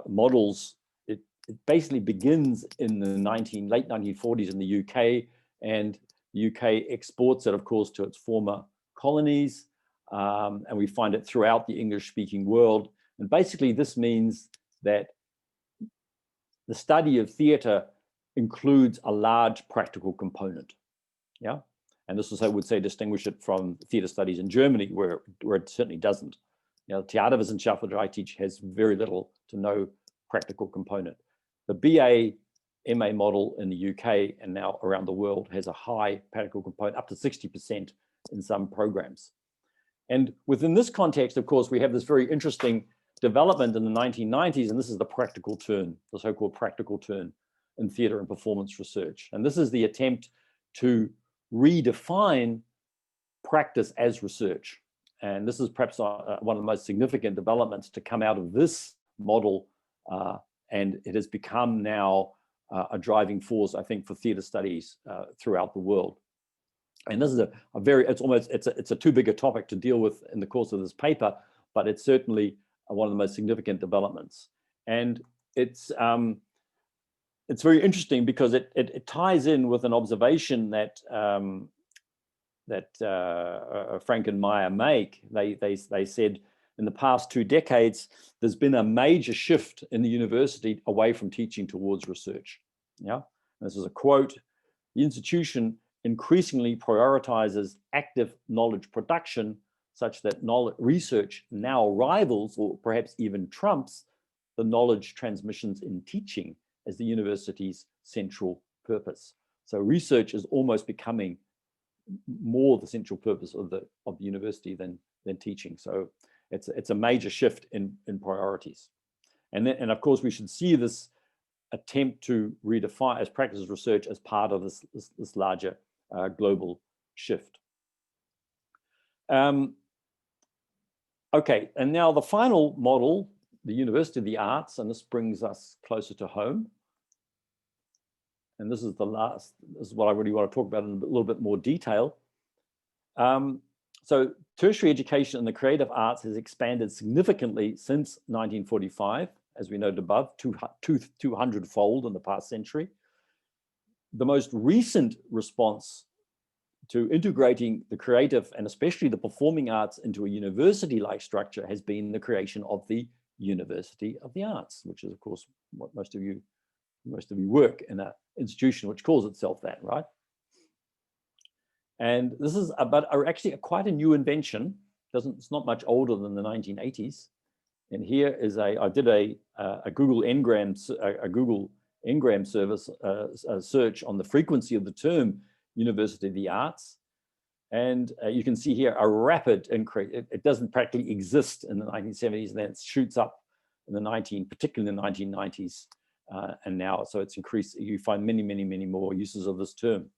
models. It basically begins in the late 1940s in the UK, and the UK exports it, of course, to its former colonies, and we find it throughout the English-speaking world. And basically, this means that the study of theatre includes a large practical component, yeah? And this is, I would say, distinguish it from theatre studies in Germany, where it certainly doesn't. You know, Theaterwissenschaft, which I teach, has very little to no practical component. The BA-MA model in the UK and now around the world has a high practical component, up to 60% in some programs. And within this context, of course, we have this very interesting development in the 1990s, and this is the practical turn, the so-called practical turn in theatre and performance research. And this is the attempt to redefine practice as research. And this is perhaps one of the most significant developments to come out of this model, and it has become now a driving force, I think, for theatre studies throughout the world. And this is it's a too big a topic to deal with in the course of this paper, but it's certainly one of the most significant developments. And it's very interesting because it ties in with an observation that Frank and Meyer make. They said in the past 2 decades, there's been a major shift in the university away from teaching towards research. Yeah, and this is a quote: "The institution increasingly prioritizes active knowledge production such that research now rivals or perhaps even trumps the knowledge transmissions in teaching as the university's central purpose." So research is almost becoming more the central purpose of the university than teaching. So it's a major shift in priorities. And of course, we should see this attempt to redefine as practice research as part of this larger global shift. Okay, and now the final model, the University of the Arts, and this brings us closer to home. And this is the last, this is what I really want to talk about in a little bit more detail. So tertiary education in the creative arts has expanded significantly since 1945, as we noted above, 200-fold in the past century. The most recent response to integrating the creative and especially the performing arts into a university-like structure has been the creation of the University of the Arts, which is, of course, what most of you work in an institution which calls itself that, right? And this is actually quite a new invention. It's not much older than the 1980s. And here is I did a Google Ngram service search on the frequency of the term University of the Arts. And you can see here a rapid increase. It doesn't practically exist in the 1970s, and then it shoots up in particularly in the 1990s. And now, so it's increased. You find many, many, many more uses of this term.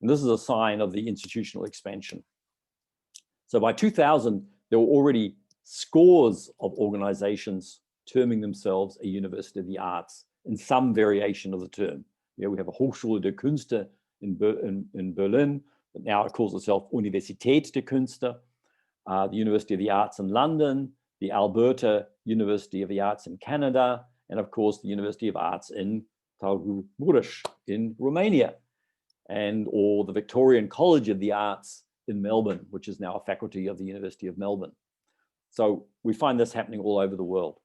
And this is a sign of the institutional expansion. So by 2000, there were already scores of organizations terming themselves a University of the Arts in some variation of the term. Yeah, we have a Hochschule der Künste in Berlin, but now it calls itself Universität der Künste, the University of the Arts in London, the Alberta University of the Arts in Canada, and of course the University of Arts in Târgu Mureș in Romania, or the Victorian College of the Arts in Melbourne, which is now a faculty of the University of Melbourne. So we find this happening all over the world.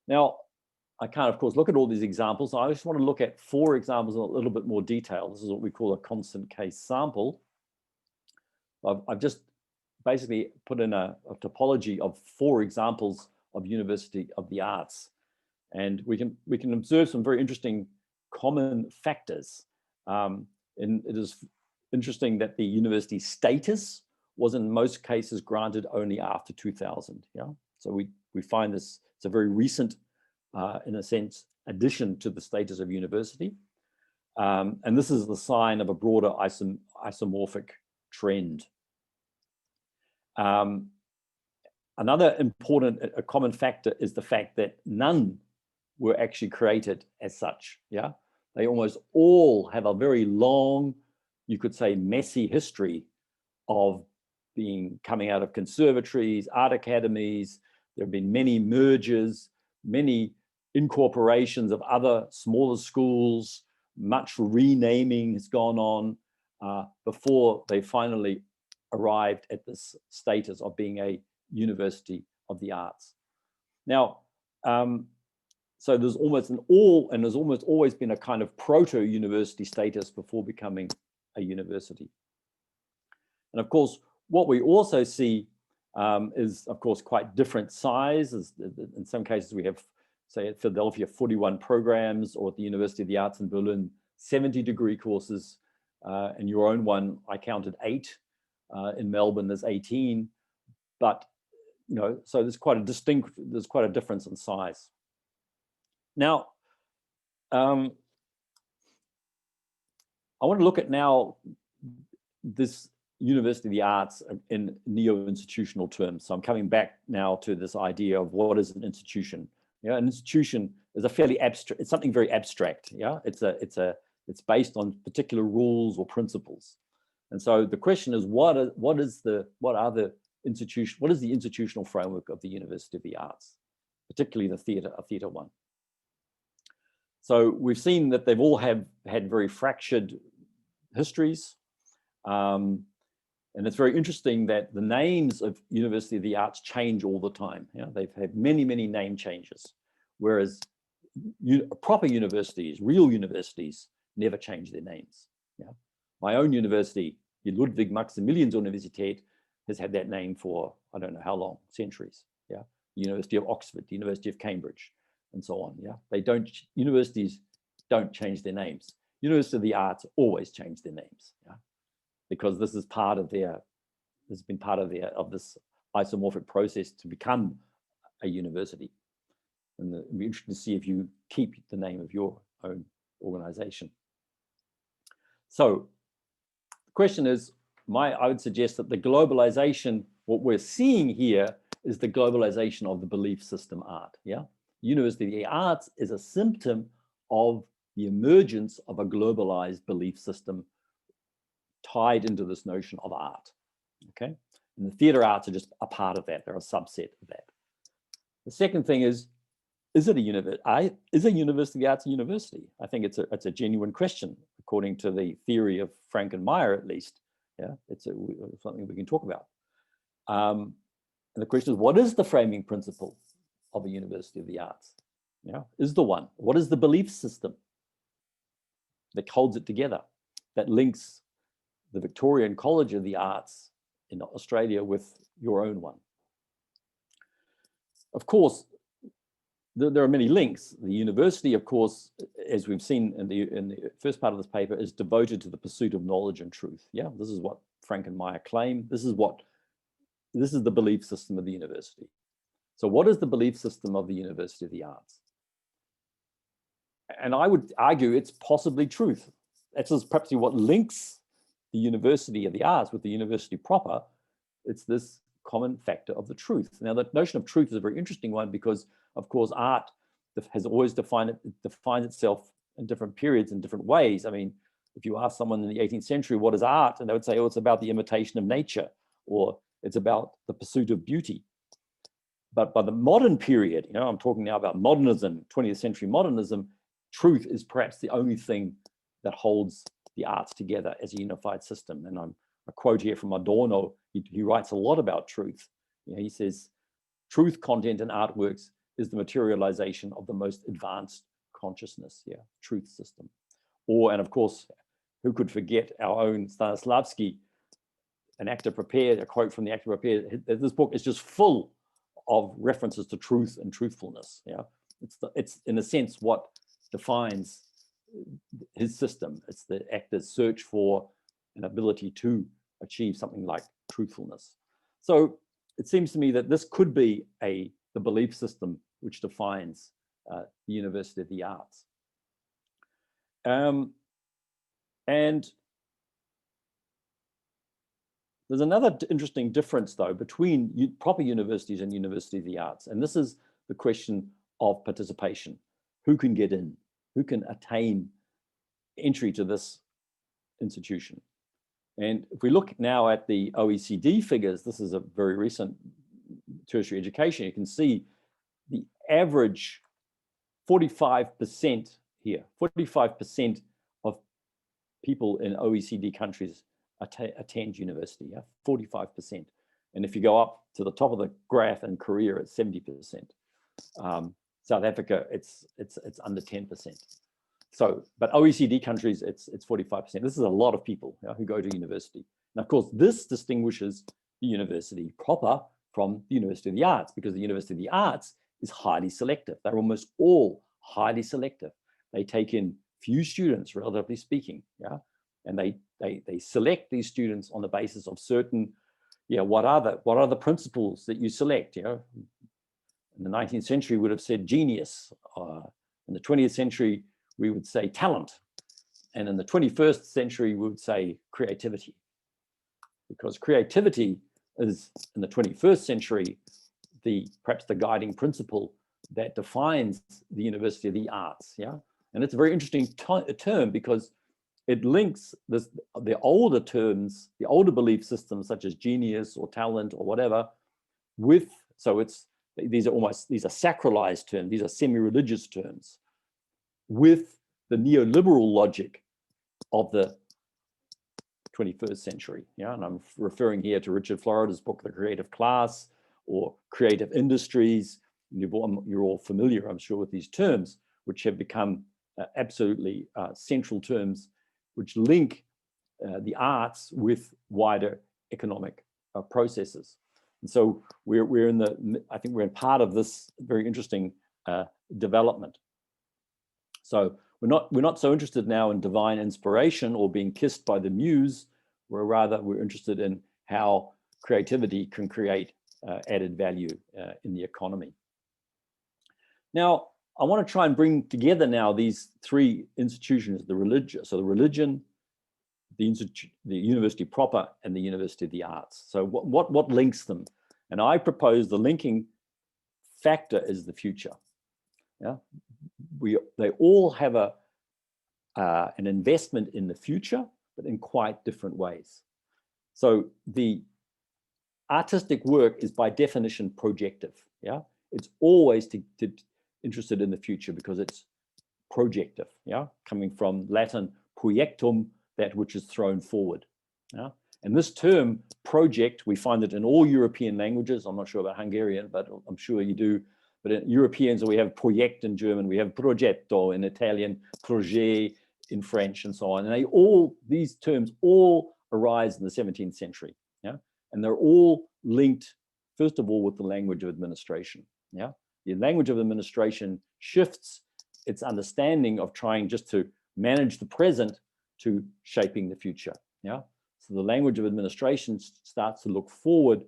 Now, I can't, of course, look at all these examples. I just want to look at 4 examples in a little bit more detail. This is what we call a constant case sample. I've just basically put in a topology of 4 examples of University of the Arts. And we can observe some very interesting common factors. And it is interesting that the university status was in most cases granted only after 2000. Yeah, so we find this, it's a very recent, in a sense, addition to the status of university. And this is the sign of a broader isomorphic trend. Another important, a common factor is the fact that none were actually created as such. Yeah, they almost all have a very long, you could say, messy history of coming out of conservatories, art academies. There have been many mergers, many incorporations of other smaller schools, much renaming has gone on before they finally arrived at this status of being a University of the Arts. Now, so there's almost there's almost always been a kind of proto-university status before becoming a university. And of course, what we also see is, of course, quite different sizes. In some cases, we have, say, at Philadelphia, 41 programs, or at the University of the Arts in Berlin, 70 degree courses. And your own one, I counted 8. In Melbourne, there's 18. But, you know, so there's quite a difference in size. Now, I want to look at now this University of the Arts in neo-institutional terms. So I'm coming back now to this idea of what is an institution. Yeah, an institution is a fairly abstract, it's something very abstract. Yeah, it's based on particular rules or principles. And so the question is, what is the institutional framework of the University of the Arts, particularly the theater one? So we've seen that they've all had very fractured histories. And it's very interesting that the names of University of the Arts change all the time. Yeah? They've had many, many name changes, whereas proper universities, real universities, never change their names. Yeah? My own university, the Ludwig-Maximilians-Universität, has had that name for, I don't know how long, centuries. Yeah, the University of Oxford, the University of Cambridge, and so on. Yeah, universities don't change their names. University of the Arts always change their names. Yeah, because this is part of this isomorphic process to become a university. And it'd be interesting to see if you keep the name of your own organization. So the question is, I would suggest that the globalization, what we're seeing here is the globalization of the belief system art. Yeah, University of the Arts is a symptom of the emergence of a globalized belief system tied into this notion of art. Okay, and the theater arts are just a part of that. They're a subset of that. The second thing is it a university? Is a University of the Arts a university? I think it's a genuine question, according to the theory of Frank and Meyer, at least. Yeah, it's something we can talk about. And the question is, what is the framing principle of a University of the Arts? Yeah, is the one? What is the belief system that holds it together, that links the Victorian College of the Arts in Australia with your own one? Of course, there are many links. The university, of course, as we've seen in the first part of this paper, is devoted to the pursuit of knowledge and truth. Yeah, this is what Frank and Meyer claim. This is the belief system of the university. So what is the belief system of the University of the Arts? And I would argue it's possibly truth. That's perhaps what links the University of the Arts with the university proper. It's this common factor of the truth. Now, the notion of truth is a very interesting one because, of course, art has always defines itself in different periods in different ways. I mean, if you ask someone in the 18th century, what is art? And they would say, oh, it's about the imitation of nature, or it's about the pursuit of beauty. But by the modern period, I'm talking now about modernism, 20th century modernism, truth is perhaps the only thing that holds the arts together as a unified system. And a quote here from Adorno, he writes a lot about truth. He says, truth content in artworks is the materialization of the most advanced consciousness, truth system. And of course, who could forget our own Stanislavski, An Actor Prepared, a quote from The Actor Prepared. This book is just full of references to truth and truthfulness. It's in a sense what defines his system. It's the actor's search for an ability to achieve something like truthfulness. So it seems to me that this could be the belief system which defines the University of the Arts. And there's another interesting difference, though, between proper universities and University of the Arts. And this is the question of participation. Who can get in? Who can attain entry to this institution? And if we look now at the OECD figures, this is a very recent tertiary education, you can see the average 45% here, 45% of people in OECD countries attend university, 45%. And if you go up to the top of the graph in Korea, it's 70%. South Africa, it's under 10%. So, but OECD countries, it's 45%. This is a lot of people who go to university. And of course, this distinguishes the university proper from the University of the Arts, because the University of the Arts is highly selective. They're almost all highly selective. They take in few students, relatively speaking, and they select these students on the basis of certain, what are the principles that you select? In the 19th century, we would have said genius. In the 20th century, we would say talent. And in the 21st century, we would say creativity. Because creativity is, in the 21st century, perhaps the guiding principle that defines the University of the Arts. And it's a very interesting term because it links the older terms, the older belief systems such as genius or talent or whatever, with, so these are sacralized terms, these are semi-religious terms, with the neoliberal logic of the 21st century. And I'm referring here to Richard Florida's book, The Creative Class, or Creative Industries. You're all familiar, I'm sure, with these terms, which have become absolutely central terms which link the arts with wider economic processes. And so I think we're in part of this very interesting development. So we're not so interested now in divine inspiration or being kissed by the muse. We're interested in how creativity can create added value in the economy. Now, I want to try and bring together now these three institutions, the religion, the university proper, and the University of the Arts. So what links them? And I propose the linking factor is the future. Yeah, they all have an investment in the future, but in quite different ways. So the artistic work is by definition projective. Yeah, it's always interested in the future because it's projective. Yeah, coming from Latin projectum, that which is thrown forward. Yeah, and this term project, we find it in all European languages. I'm not sure about Hungarian, but I'm sure you do. But in Europeans, we have project in German, we have progetto in Italian, projet in French, and so on. And these terms all arise in the 17th century. Yeah, and they're all linked, first of all, with the language of administration. Yeah, the language of administration shifts its understanding of trying just to manage the present to shaping the future. Yeah, so the language of administration starts to look forward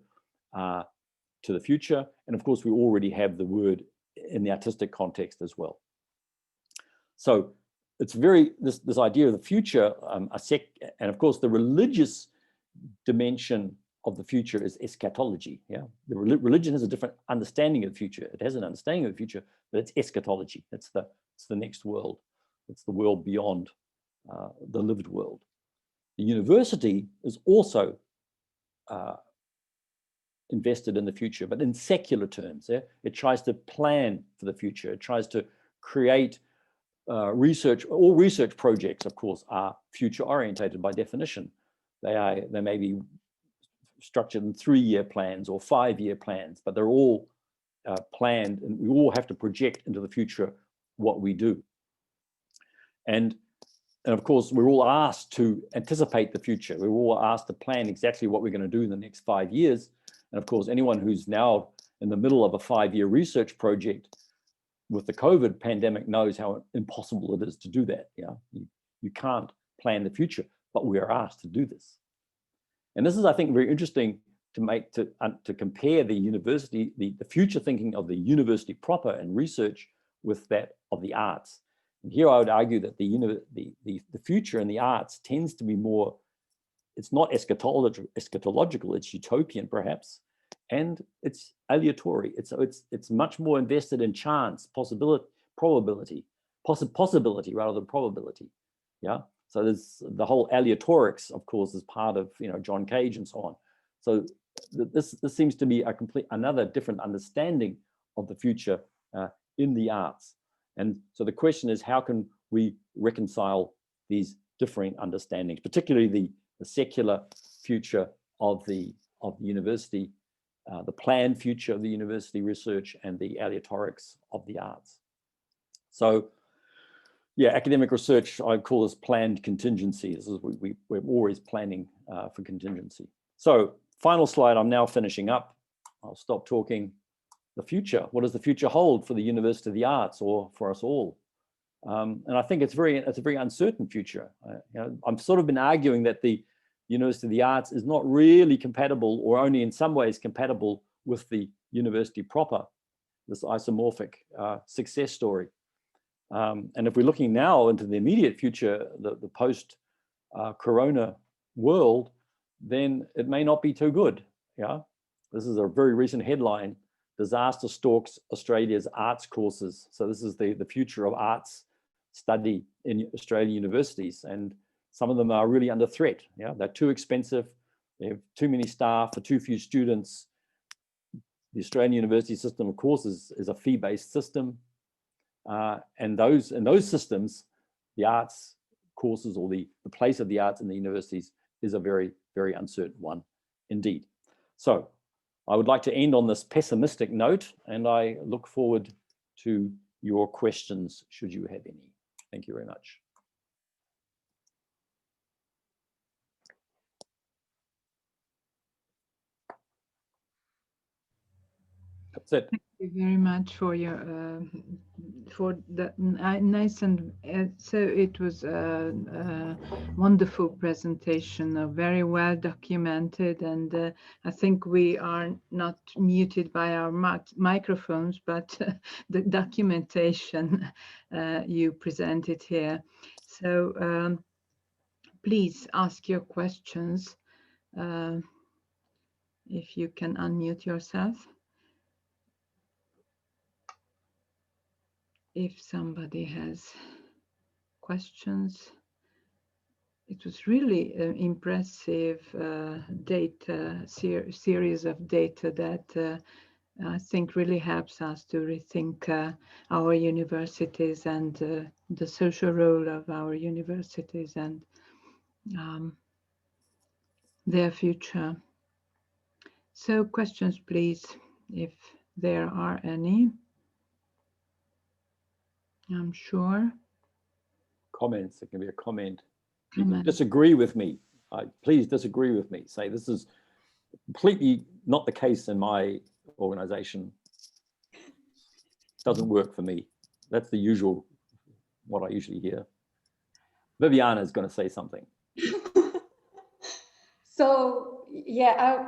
to the future, and of course we already have the word in the artistic context as well. So it's this idea of the future, and of course the religious dimension of the future is eschatology. Yeah, the religion has a different understanding of the future. It has an understanding of the future, but it's eschatology. It's the next world. It's the world beyond the lived world. The university is also invested in the future, but in secular terms. Yeah? It tries to plan for the future. It tries to create research. All research projects, of course, are future orientated by definition. They may be structured in 3-year plans or 5-year plans, but they're all planned, and we all have to project into the future what we do. And of course, we're all asked to anticipate the future. We're all asked to plan exactly what we're going to do in the next 5 years. And of course, anyone who's now in the middle of a 5-year research project with the COVID pandemic knows how impossible it is to do that. Yeah, you can't plan the future, but we are asked to do this. And this is, I think, very interesting to compare the university, the future thinking of the university proper and research with that of the arts. And here I would argue that the future in the arts tends to be more, it's not eschatological, it's utopian perhaps, and it's aleatory. It's much more invested in chance, possibility rather than probability. Yeah. So there's the whole aleatorics, of course, is part of John Cage and so on. So this seems to be another different understanding of the future in the arts. And so the question is, how can we reconcile these differing understandings, particularly the secular future of the university, the planned future of the university research, and the aleatorics of the arts. So yeah, academic research, I call this planned contingency. This is we're always planning for contingency. So final slide, I'm now finishing up. I'll stop talking. The future, what does the future hold for the University of the Arts or for us all? And I think it's a very uncertain future. I've sort of been arguing that the University of the Arts is not really compatible, or only in some ways compatible, with the university proper, this isomorphic success story. And if we're looking now into the immediate future, the post-corona world, then it may not be too good. Yeah, this is a very recent headline: disaster stalks Australia's arts courses. So this is the future of arts study in Australian universities, and some of them are really under threat. Yeah, they're too expensive. They have too many staff for too few students. The Australian university system, of course, is a fee-based system. And those systems, the arts courses, or the place of the arts in the universities, is a very, very uncertain one indeed. So I would like to end on this pessimistic note, and I look forward to your questions, should you have any. Thank you very much. That's it. Thank you very much for your for the nice and so it was a wonderful presentation, very well documented, and I think we are not muted by our microphones, but the documentation you presented here. So please ask your questions if you can unmute yourself. If somebody has questions. It was really an impressive data series of data that I think really helps us to rethink our universities and the social role of our universities and their future. So questions, please, if there are any. I'm sure. Comments, it can be a comment. You can disagree with me. Please disagree with me. Say this is completely not the case in my organization. Doesn't work for me. That's the usual, what I usually hear. Viviana is going to say something. So yeah,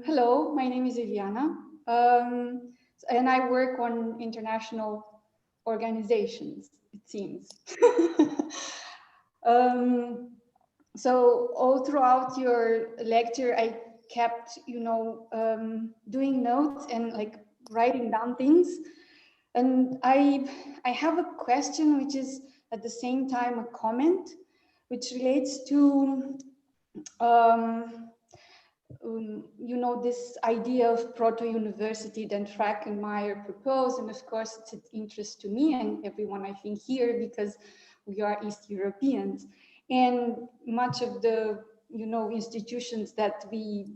hello, my name is Viviana, and I work on international organizations, it seems. So all throughout your lecture, I kept, doing notes and like writing down things. And I have a question, which is at the same time a comment, which relates to, this idea of proto-university that Frack and Meyer proposed. And of course, it's of interest to me and everyone I think here, because we are East Europeans. And much of the, institutions that we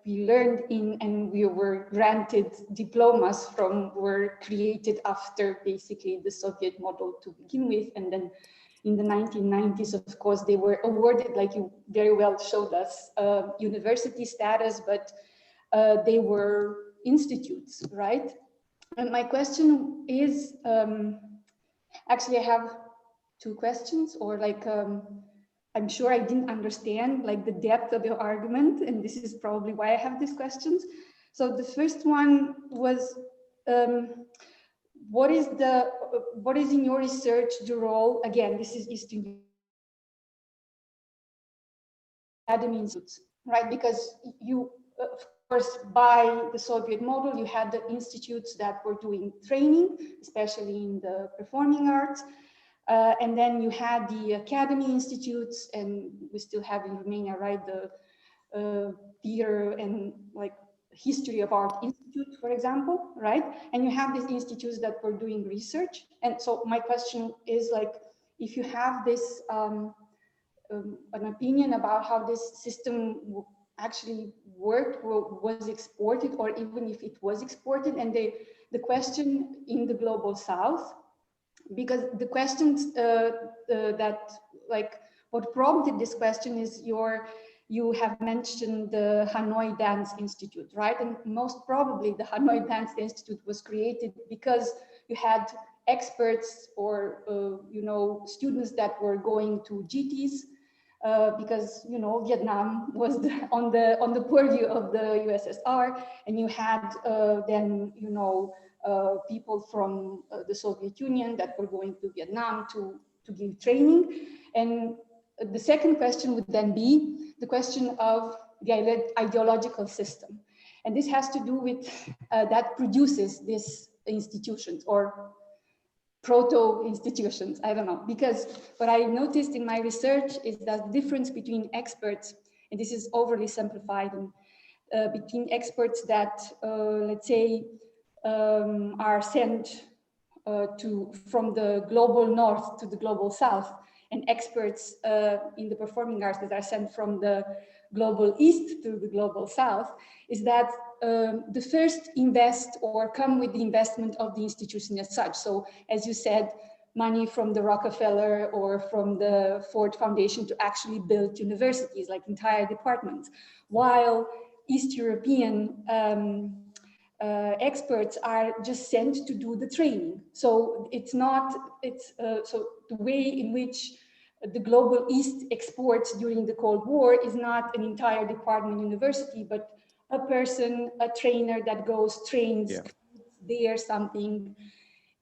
learned in and we were granted diplomas from were created after basically the Soviet model to begin with. And then in the 1990s, of course, they were awarded, like you very well showed us, university status, but they were institutes, right? And my question is, actually I have two questions, or I'm sure I didn't understand like the depth of your argument, and this is probably why I have these questions. So the first one was, what is in your research the role, again, this is Eastern Academies, right? Because you, of course, by the Soviet model, you had the institutes that were doing training, especially in the performing arts. And then you had the academy institutes, and we still have in Romania, right, the theater and like history of art institute, for example, right? And you have these institutes that were doing research. And so my question is like, if you have this, an opinion about how this system actually worked, was exported, or even if it was exported, and the question in the global South, because the questions that like what prompted this question is you have mentioned the Hanoi Dance Institute, right? And most probably the Hanoi Dance Institute was created because you had experts or students that were going to GTs because Vietnam was on the purview of the USSR, and you had then people from the Soviet Union that were going to Vietnam to give training. And the second question would then be the question of the ideological system. And this has to do with that produces these institutions or proto-institutions, I don't know. Because what I noticed in my research is that the difference between experts, and this is overly simplified, between experts that, let's say, are sent from the global north to the global south, and experts in the performing arts that are sent from the global east to the global south, is that the first invest or come with the investment of the institution as such. So as you said, money from the Rockefeller or from the Ford Foundation to actually build universities, like entire departments, while East European experts are just sent to do the training. So it's not, so the way in which the Global East exports during the Cold War is not an entire department university, but a person, a trainer that goes, trains there something.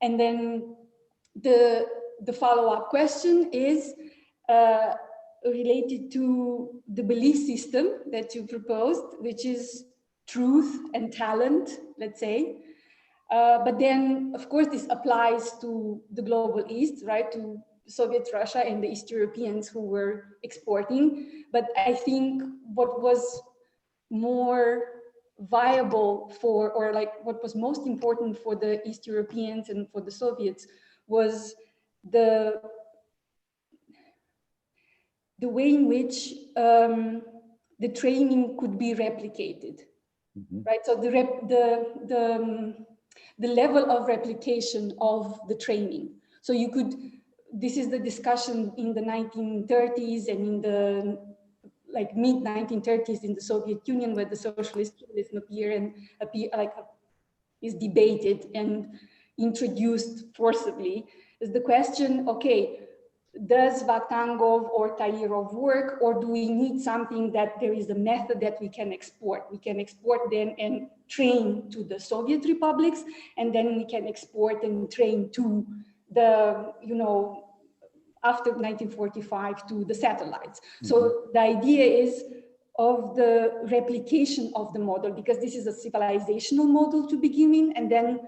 And then the follow-up question is related to the belief system that you proposed, which is truth and talent, let's say. But then, of course, this applies to the Global East, right? To Soviet Russia and the East Europeans who were exporting. But I think what was more viable for, or like what was most important for the East Europeans and for the Soviets was the way in which the training could be replicated, right? So the level of replication of the training. So you could, this is the discussion in the 1930s and in the like mid 1930s in the Soviet Union, where the socialist realism is debated and introduced forcibly, is the question, okay, does Vakhtangov or Tairov work, or do we need something that there is a method that we can export? We can export then and train to the Soviet republics, and then we can export and train to the, you know, after 1945 to the satellites. So the idea is of the replication of the model, because this is a civilizational model to begin with, and then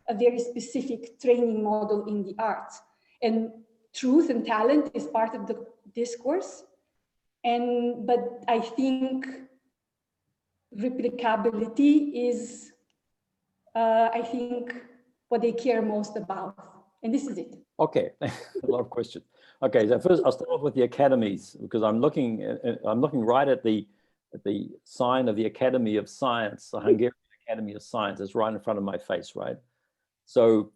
a very specific training model in the arts. And truth and talent is part of the discourse. But I think replicability is, I think, what they care most about. And this is it. Okay, a lot of questions. Okay, so first I'll start off with the academies, because I'm looking right at the sign of the Academy of Science, the Hungarian Academy of Science. It's right in front of my face, right? So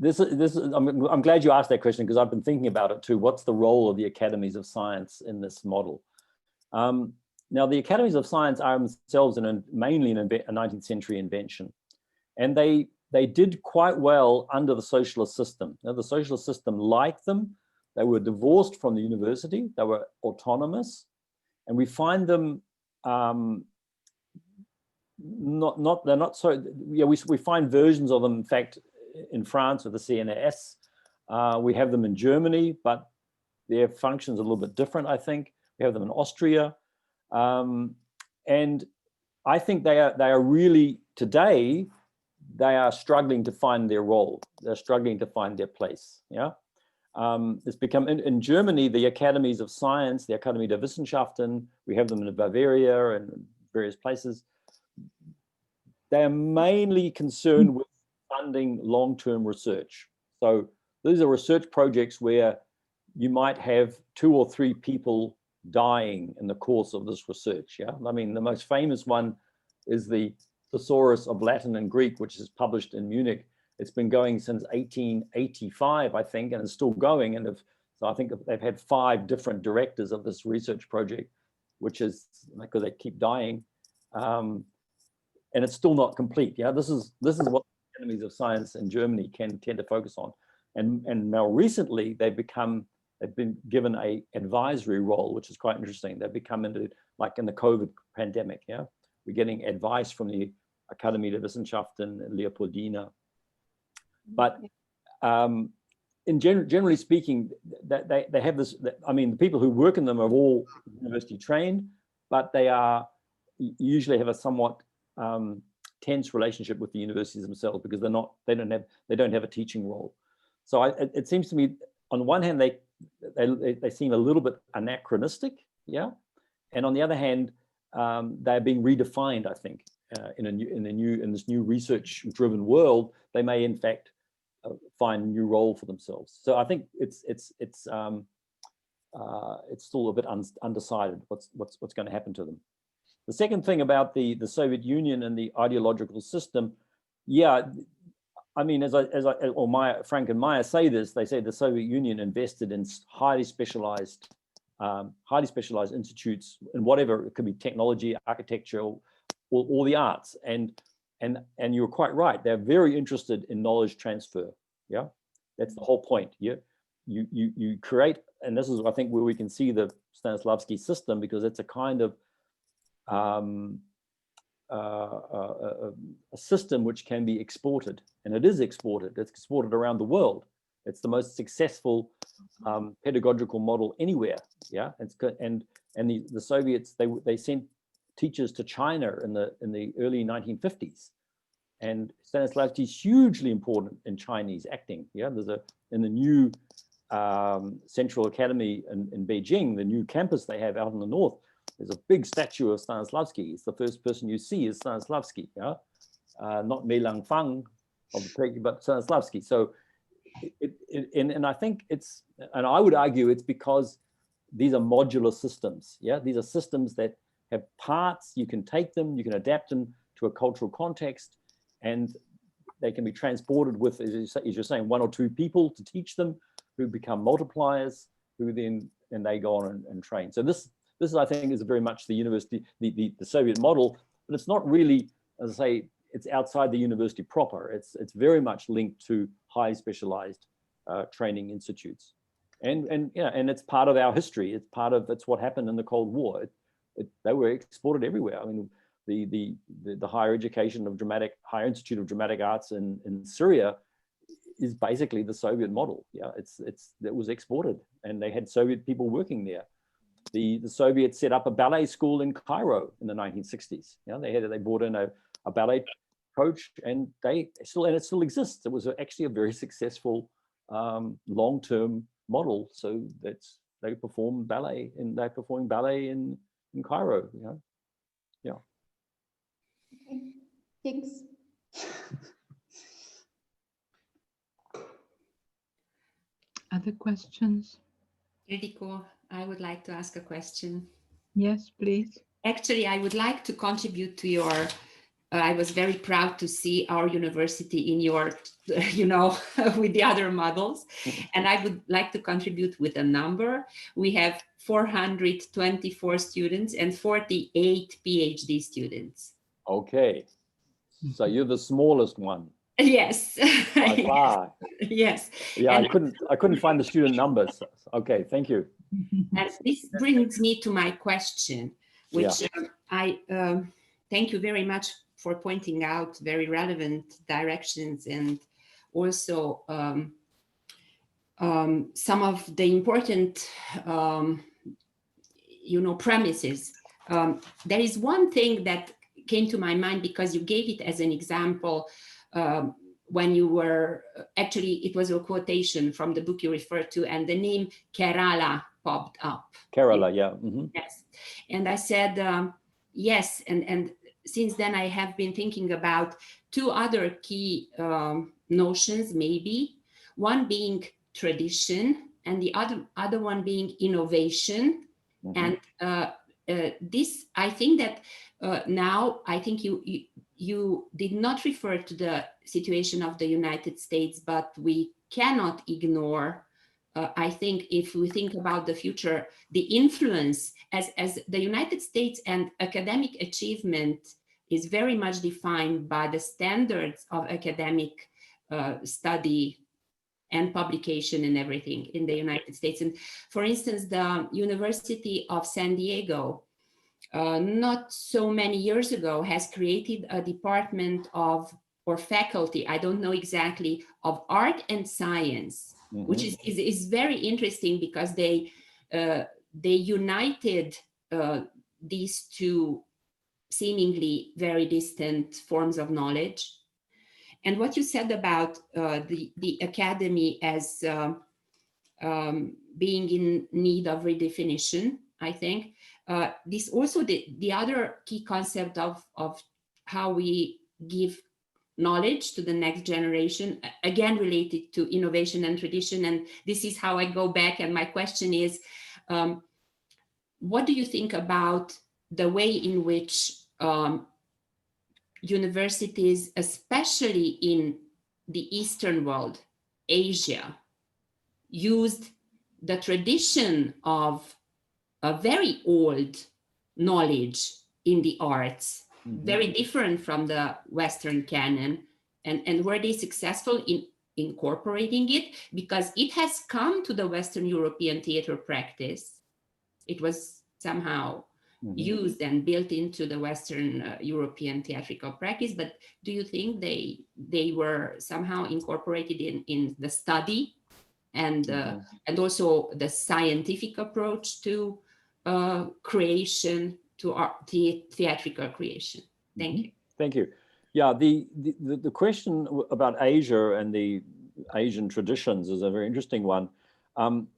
I'm glad you asked that question, because I've been thinking about it too. What's the role of the Academies of Science in this model? Now, the Academies of Science are themselves mainly a 19th century invention, and they did quite well under the socialist system. Now, the socialist system liked them. They were divorced from the university. They were autonomous, and we find them we find versions of them, in fact, in France with the CNRS. We have them in Germany, but their function's a little bit different, I think. We have them in Austria. And I think they are really, today, they are struggling to find their role. They're struggling to find their place, yeah? It's become, in Germany, the Academies of Science, the Akademie der Wissenschaften, we have them in Bavaria and various places. They are mainly concerned with funding long-term research. So these are research projects where you might have 2 or 3 people dying in the course of this research, yeah? I mean, the most famous one is the Thesaurus of Latin and Greek, which is published in Munich. It's been going since 1885, I think, and it's still going. And so I think they've had 5 different directors of this research project, which is because they keep dying. And it's still not complete. Yeah, this is what Academies of Science in Germany can tend to focus on. And now recently they've been given a advisory role, which is quite interesting. They've become into, like in the COVID pandemic, yeah? We're getting advice from the Akademie der Wissenschaften, Leopoldina. But generally speaking, they have this, I mean, the people who work in them are all university trained, but they usually have a somewhat tense relationship with the universities themselves, because they don't have a teaching role. So it seems to me, on one hand, they seem a little bit anachronistic, yeah, and on the other hand, they're being redefined. I think in this new research-driven world, they may in fact find a new role for themselves. So I think it's still a bit undecided what's going to happen to them. The second thing about the Soviet Union and the ideological system, yeah, I mean, Frank and Meyer say this, they say the Soviet Union invested in highly specialized institutes in whatever, it could be technology, architecture, or the arts. And And you're quite right. They're very interested in knowledge transfer. Yeah, that's the whole point. Yeah, you create, and this is I think where we can see the Stanislavski system, because it's a kind of a system which can be exported, and it is exported. It's exported around the world. It's the most successful pedagogical model anywhere. Yeah, and the Soviets, they sent teachers to China in the early 1950s, and Stanislavski is hugely important in Chinese acting. Yeah, there's in the new Central Academy in Beijing, the new campus they have out in the north. There's a big statue of Stanislavski. It's the first person you see is Stanislavski. Yeah, not Mei Lang Fang of the Turkey, but Stanislavski. So, and I think it's, and I would argue it's because these are modular systems. Yeah, these are systems that have parts. You can take them, you can adapt them to a cultural context, and they can be transported with, as you're saying, one or two people to teach them, who become multipliers, who then and they go on and train. So this I think is very much the university, the Soviet model, but it's not really, as I say, it's outside the university proper. It's very much linked to highly specialized training institutes, and yeah, and it's part of our history. It's what happened in the Cold War. They were exported everywhere. I mean, the higher education of higher institute of dramatic arts in Syria is basically the Soviet model. Yeah, it was exported, and they had Soviet people working there. The Soviets set up a ballet school in Cairo in the 1960s. Yeah, they brought in a ballet coach, and it still exists. It was actually a very successful long-term model. So they perform ballet, and they're performing ballet in Cairo. You know, yeah. Okay. Thanks. Other questions? Ildiko, I would like to ask a question. Yes, please. Actually, I would like to contribute to your, I was very proud to see our university in your, with the other models. And I would like to contribute with a number. We have 424 students and 48 PhD students. Okay. So you're the smallest one. Yes. By far. Yes. Yeah, and I couldn't find the student numbers. Okay, thank you. And this brings me to my question, which I thank you very much for pointing out very relevant directions, and also some of the important premises. There is one thing that came to my mind because you gave it as an example when you were, actually it was a quotation from the book you referred to, and the name Kerala popped up. Kerala, yeah. Mm-hmm. Yes. And I said, yes. And since then I have been thinking about two other key notions, maybe. One being tradition, and the other one being innovation. Mm-hmm. And this, I think that now, I think you did not refer to the situation of the United States, but we cannot ignore, I think, if we think about the future, the influence as the United States and academic achievement is very much defined by the standards of academic study and publication and everything in the United States. And for instance, the University of San Diego, not so many years ago, has created a department or faculty, I don't know exactly, of art and science, mm-hmm. which is very interesting because they united these two seemingly very distant forms of knowledge. And what you said about the academy as being in need of redefinition, I think, this also the other key concept of how we give knowledge to the next generation, again related to innovation and tradition. And this is how I go back. And my question is, what do you think about the way in which universities, especially in the Eastern world, Asia, used the tradition of a very old knowledge in the arts very different from the Western canon. And were they successful in incorporating it? Because it has come to the Western European theater practice. It was somehow used and built into the Western European theatrical practice. But do you think they were somehow incorporated in the study and also the scientific approach to creation, to art, theatrical creation? Thank you. Thank you. Yeah, the question about Asia and the Asian traditions is a very interesting one.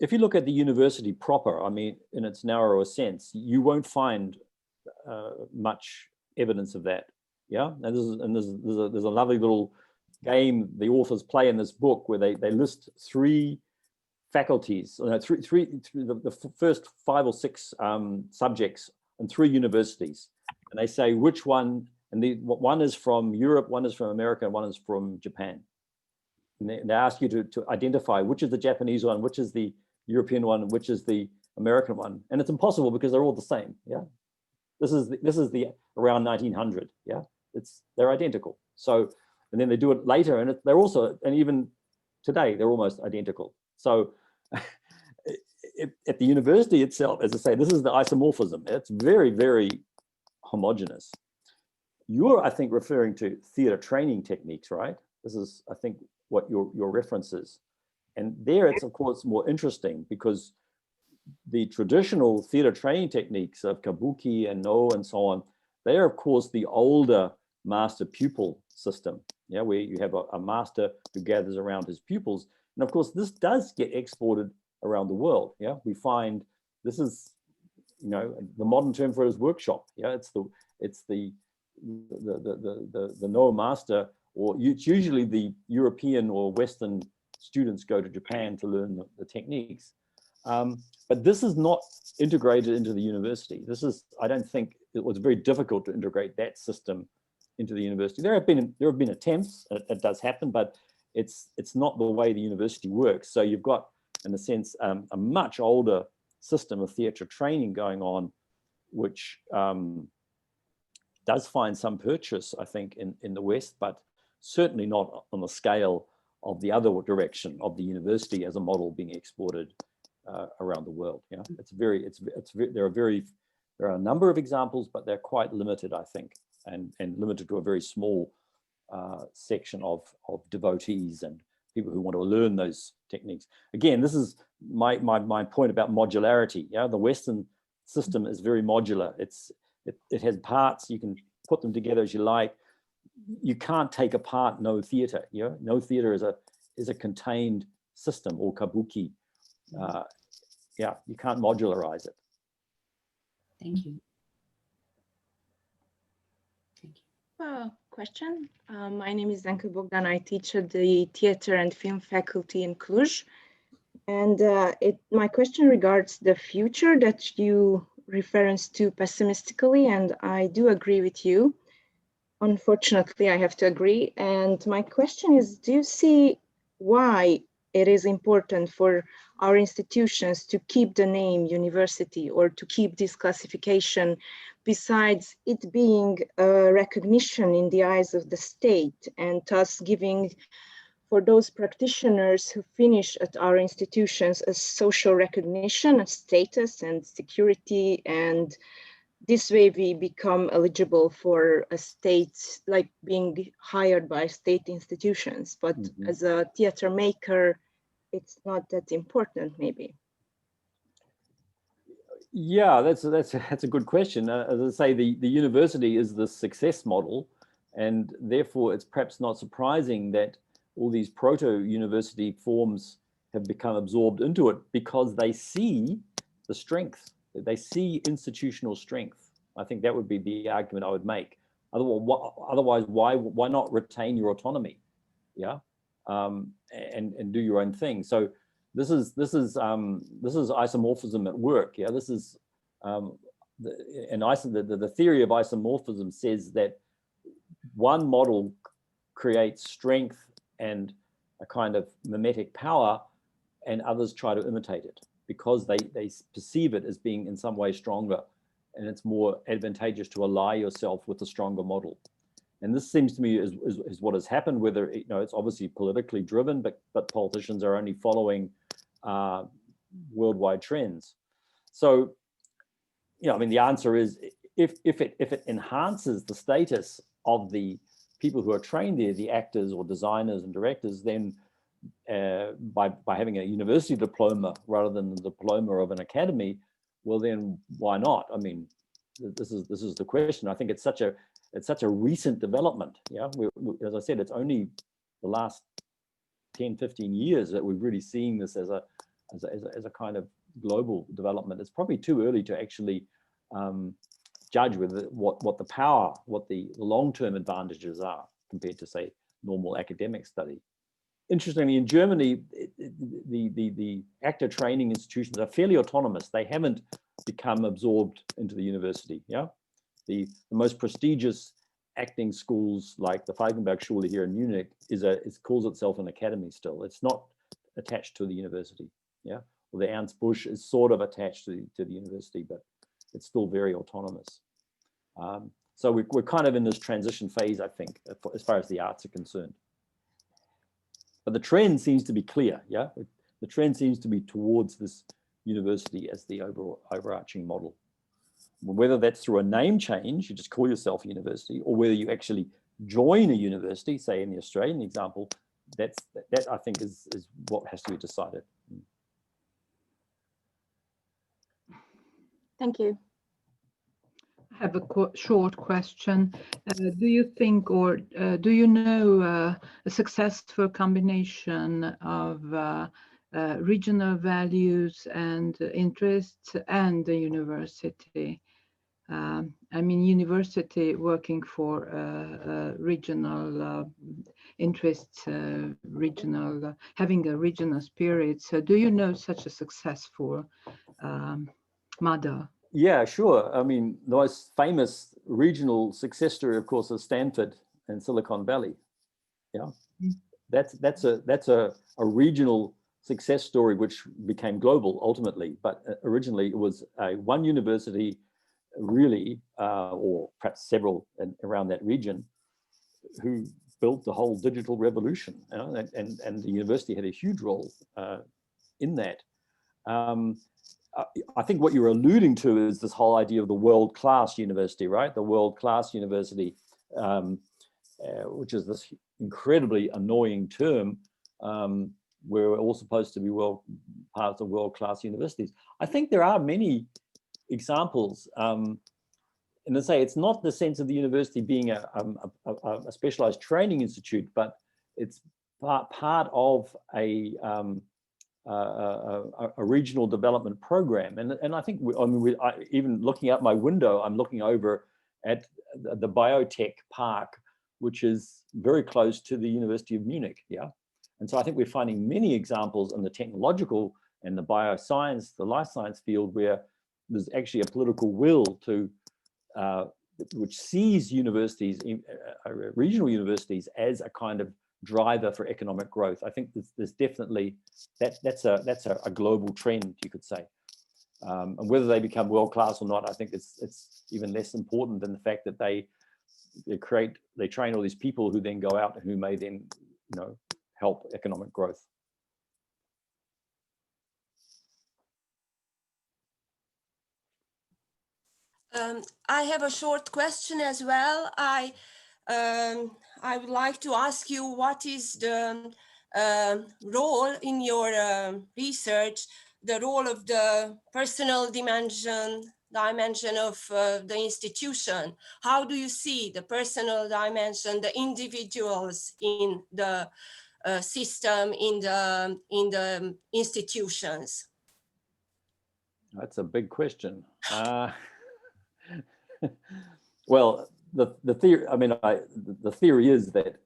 If you look at the university proper, I mean, in its narrower sense, you won't find much evidence of that. Yeah, and there's a lovely little game the authors play in this book where they list three faculties, the first 5 or 6 subjects in 3 universities, and they say which one, and one is from Europe, one is from America, and one is from Japan. And they ask you to identify which is the Japanese one, which is the European one, which is the American one, and it's impossible because they're all the same. Yeah, this is the around 1900. Yeah, they're identical. So, and then they do it later, and they're also, and even today they're almost identical. So at the university itself, as I say, this is the isomorphism. It's very, very homogeneous. You're, I think, referring to theater training techniques, right? This is, I think, what your reference is. And there it's, of course, more interesting because the traditional theater training techniques of kabuki and no and so on, they are, of course, the older master-pupil system, yeah, where you have a master who gathers around his pupils. And of course, this does get exported around the world. Yeah, we find this is, you know, the modern term for it is workshop. Yeah, it's the no master, or it's usually the European or Western students go to Japan to learn the techniques. But this is not integrated into the university. This is, I don't think it was very difficult to integrate that system into the university. There have been attempts, it does happen, but it's not the way the university works. So you've got, in a sense, a much older system of theatre training going on, which does find some purchase, I think, in the West, but certainly not on the scale of the other direction of the university as a model being exported around the world. Yeah, there are a number of examples, but they're quite limited, I think, and limited to a very small section of devotees and people who want to learn those techniques. Again, this is my point about modularity. Yeah, the Western system is very modular. It has parts, you can put them together as you like. You can't take apart no theater. You know, no theater is a contained system, or kabuki. Yeah, you can't modularize it. Thank you. Question. My name is Zenka Bogdan. I teach at the theater and film faculty in Cluj. And my question regards the future that you reference to pessimistically, and I do agree with you. Unfortunately, I have to agree. And my question is, do you see why it is important for our institutions to keep the name university, or to keep this classification, besides it being a recognition in the eyes of the state, and thus giving for those practitioners who finish at our institutions a social recognition, a status and security, and this way we become eligible for a state, like being hired by state institutions. But as a theater maker, it's not that important, maybe. Yeah, that's a good question. As I say, the university is the success model, and therefore it's perhaps not surprising that all these proto-university forms have become absorbed into it, because they see the strength. They see institutional strength. I think that would be the argument I would make. Otherwise, why not retain your autonomy? Yeah, and do your own thing. So this is isomorphism at work. Yeah, this is the theory of isomorphism says that one model creates strength and a kind of mimetic power, and others try to imitate it because they perceive it as being in some way stronger and it's more advantageous to ally yourself with a stronger model. And this seems to me is what has happened, whether, you know, it's obviously politically driven, but politicians are only following worldwide trends. So, you know, I mean, the answer is if it enhances the status of the people who are trained there, the actors or designers and directors, then by having a university diploma rather than the diploma of an academy, well, then why not? I mean, this is the question. I think it's such a recent development. Yeah, as I said, it's only the last 10, 15 years that we're really seeing this as a kind of global development. It's probably too early to actually judge with what the power, what the long-term advantages are compared to, say, normal academic study. Interestingly, in Germany, the actor training institutions are fairly autonomous. They haven't become absorbed into the university. Yeah, the most prestigious acting schools, like the Falkenberg-Schule here in Munich, it calls itself an academy still. It's not attached to the university. Yeah, well, the Ernst Busch is sort of attached to the university, but it's still very autonomous. So we're kind of in this transition phase, I think, as far as the arts are concerned. But the trend seems to be clear, yeah? The trend seems to be towards this university as the overarching model. Whether that's through a name change, you just call yourself a university, or whether you actually join a university, say in the Australian example, that I think is what has to be decided. Thank you. I have a short question. Do you think, or do you know a successful combination of regional values and interests and the university? I mean, university working for regional interests, having a regional spirit. So do you know such a successful model? Yeah, sure. I mean, the most famous regional success story, of course, is Stanford and Silicon Valley. Yeah, that's a regional success story which became global ultimately. But originally, it was one university, really, or perhaps several around that region, who built the whole digital revolution. You know, and the university had a huge role in that. I think what you're alluding to is this whole idea of the world-class university, right? The world-class university, which is this incredibly annoying term, where we're all supposed to be part of world-class universities. I think there are many examples, and to say it's not the sense of the university being a specialized training institute, but it's part of a regional development program. And I think, even looking out my window, I'm looking over at the biotech park, which is very close to the University of Munich. Yeah. And so I think we're finding many examples in the technological and the bioscience, the life science field, where there's actually a political will to, which sees universities, regional universities, as a kind of driver for economic growth. I think there's definitely that's a global trend, you could say, and whether they become world class or not, I think it's even less important than the fact that they train all these people who then go out and who may then, you know, help economic growth. I have a short question as well. I would like to ask you, what is the role in your research, the role of the personal dimension of the institution? How do you see the personal dimension, the individuals in the system, in the institutions? That's a big question. Well, the theory, I mean, the theory is that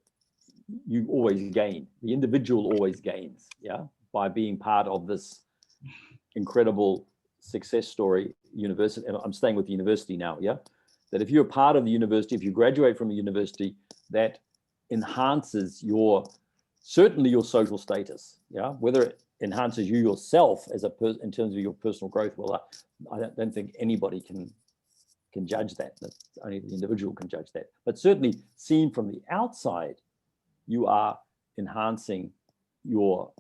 you always gain. The individual always gains, yeah, by being part of this incredible success story university. And I'm staying with the university now, yeah. That if you're part of the university, if you graduate from a university, that enhances certainly your social status, yeah. Whether it enhances you yourself as in terms of your personal growth, well, I don't think anybody can can judge that. Only the individual can judge that. But certainly seen from the outside, you are enhancing your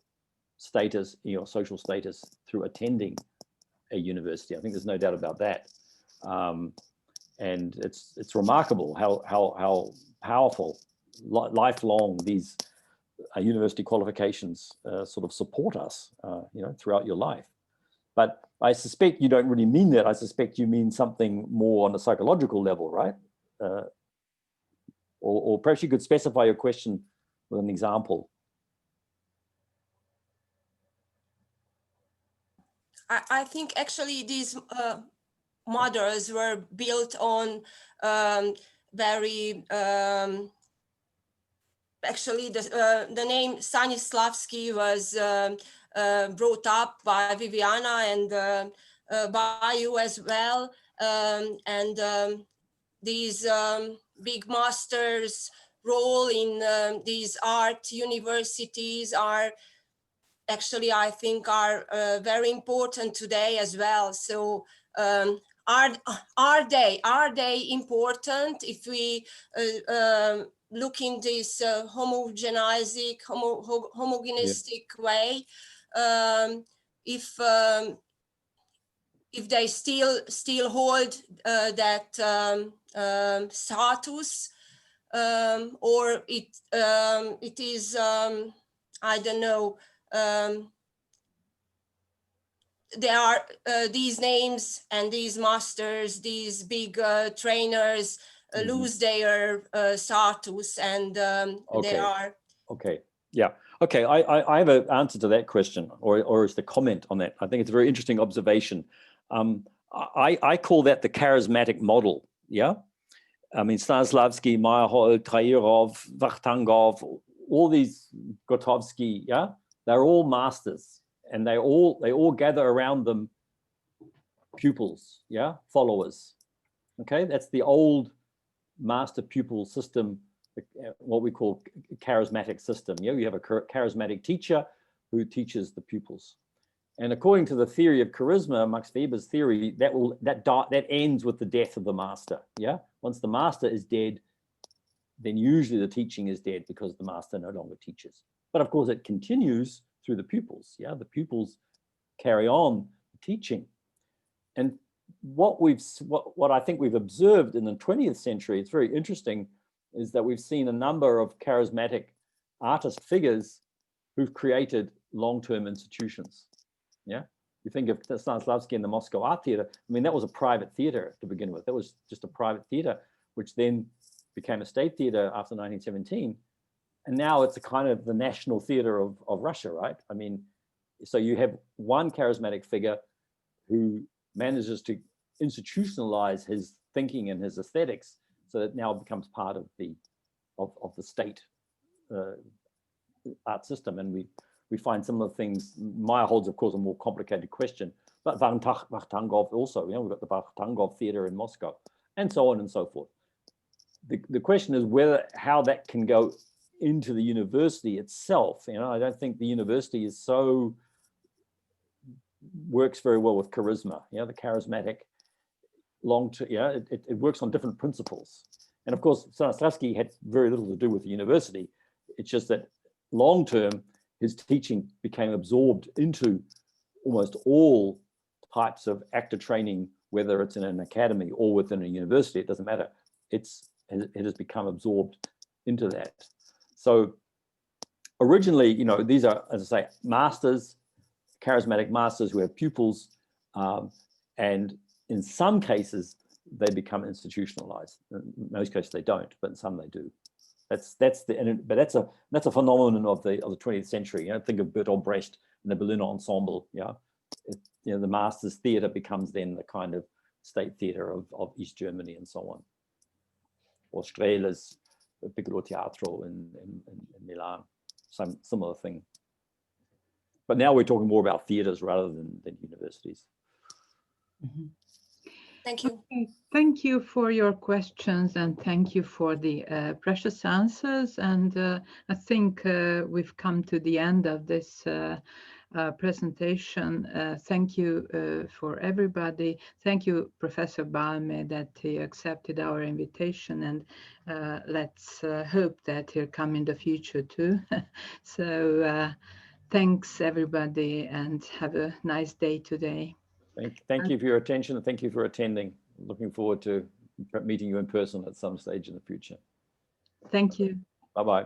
status, your social status through attending a university. I think there's no doubt about that. And it's remarkable how powerful lifelong these university qualifications sort of support us, throughout your life. But I suspect you don't really mean that. I suspect you mean something more on a psychological level, right? Or perhaps you could specify your question with an example. I think actually these models were built on very actually the name Stanislavski was brought up by Viviana and by you as well, and these big masters role in these art universities are actually, I think, are very important today as well. So are they important if we look in this homogenistic way? If they still hold that status, or it is I don't know. There are these names and these masters, these big trainers lose their status, and they are. Okay, yeah. Okay, I have an answer to that question, or is the comment on that. I think it's a very interesting observation. I call that the charismatic model, yeah? I mean, Stanislavski, Meyerhold, Trairov, Vakhtangov, all these, Gotovsky, yeah? They're all masters, and they all gather around them pupils, yeah, followers. Okay, that's the old master pupil system, what we call charismatic system. Yeah, you have a charismatic teacher who teaches the pupils. And according to the theory of charisma, Max Weber's theory, that ends with the death of the master. Yeah, once the master is dead, then usually the teaching is dead because the master no longer teaches. But of course, it continues through the pupils. Yeah, the pupils carry on teaching. And what I think we've observed in the 20th century, it's very interesting, is that we've seen a number of charismatic artist figures who've created long-term institutions. Yeah, you think of Stanislavski and the Moscow Art Theater. I mean, that was a private theater to begin with. That was just a private theater, which then became a state theater after 1917. And now it's a kind of the national theater of Russia, right? I mean, so you have one charismatic figure who manages to institutionalize his thinking and his aesthetics, so that now it becomes part of the state art system. And we find similar things. Meyerhold's, of course, a more complicated question, but Vakhtangov also, we've got the Vakhtangov theater in Moscow, and so on and so forth. The question is how that can go into the university itself. I don't think the university works very well with charisma. The charismatic long-term, it works on different principles. And of course, Stanislavski had very little to do with the university. It's just that long-term, his teaching became absorbed into almost all types of actor training, whether it's in an academy or within a university, it doesn't matter. It has become absorbed into that. So originally, these are, as I say, masters, charismatic masters who have pupils, and in some cases, they become institutionalized. In most cases, they don't, but in some they do. That's a phenomenon of the 20th century. Think of Bertolt Brecht and the Berliner Ensemble. Yeah, the masters' theater becomes then the kind of state theater of East Germany and so on. Or Strehler's Piccolo Teatro in Milan, some similar thing. But now we're talking more about theaters rather than universities. Mm-hmm. Thank you. Okay. Thank you for your questions, and thank you for the precious answers. And I think we've come to the end of this presentation. Thank you for everybody. Thank you, Professor Balme, that he accepted our invitation, and let's hope that he'll come in the future too. So thanks everybody, and have a nice day today. Thank you for your attention, and thank you for attending. Looking forward to meeting you in person at some stage in the future. Thank you. Bye-bye.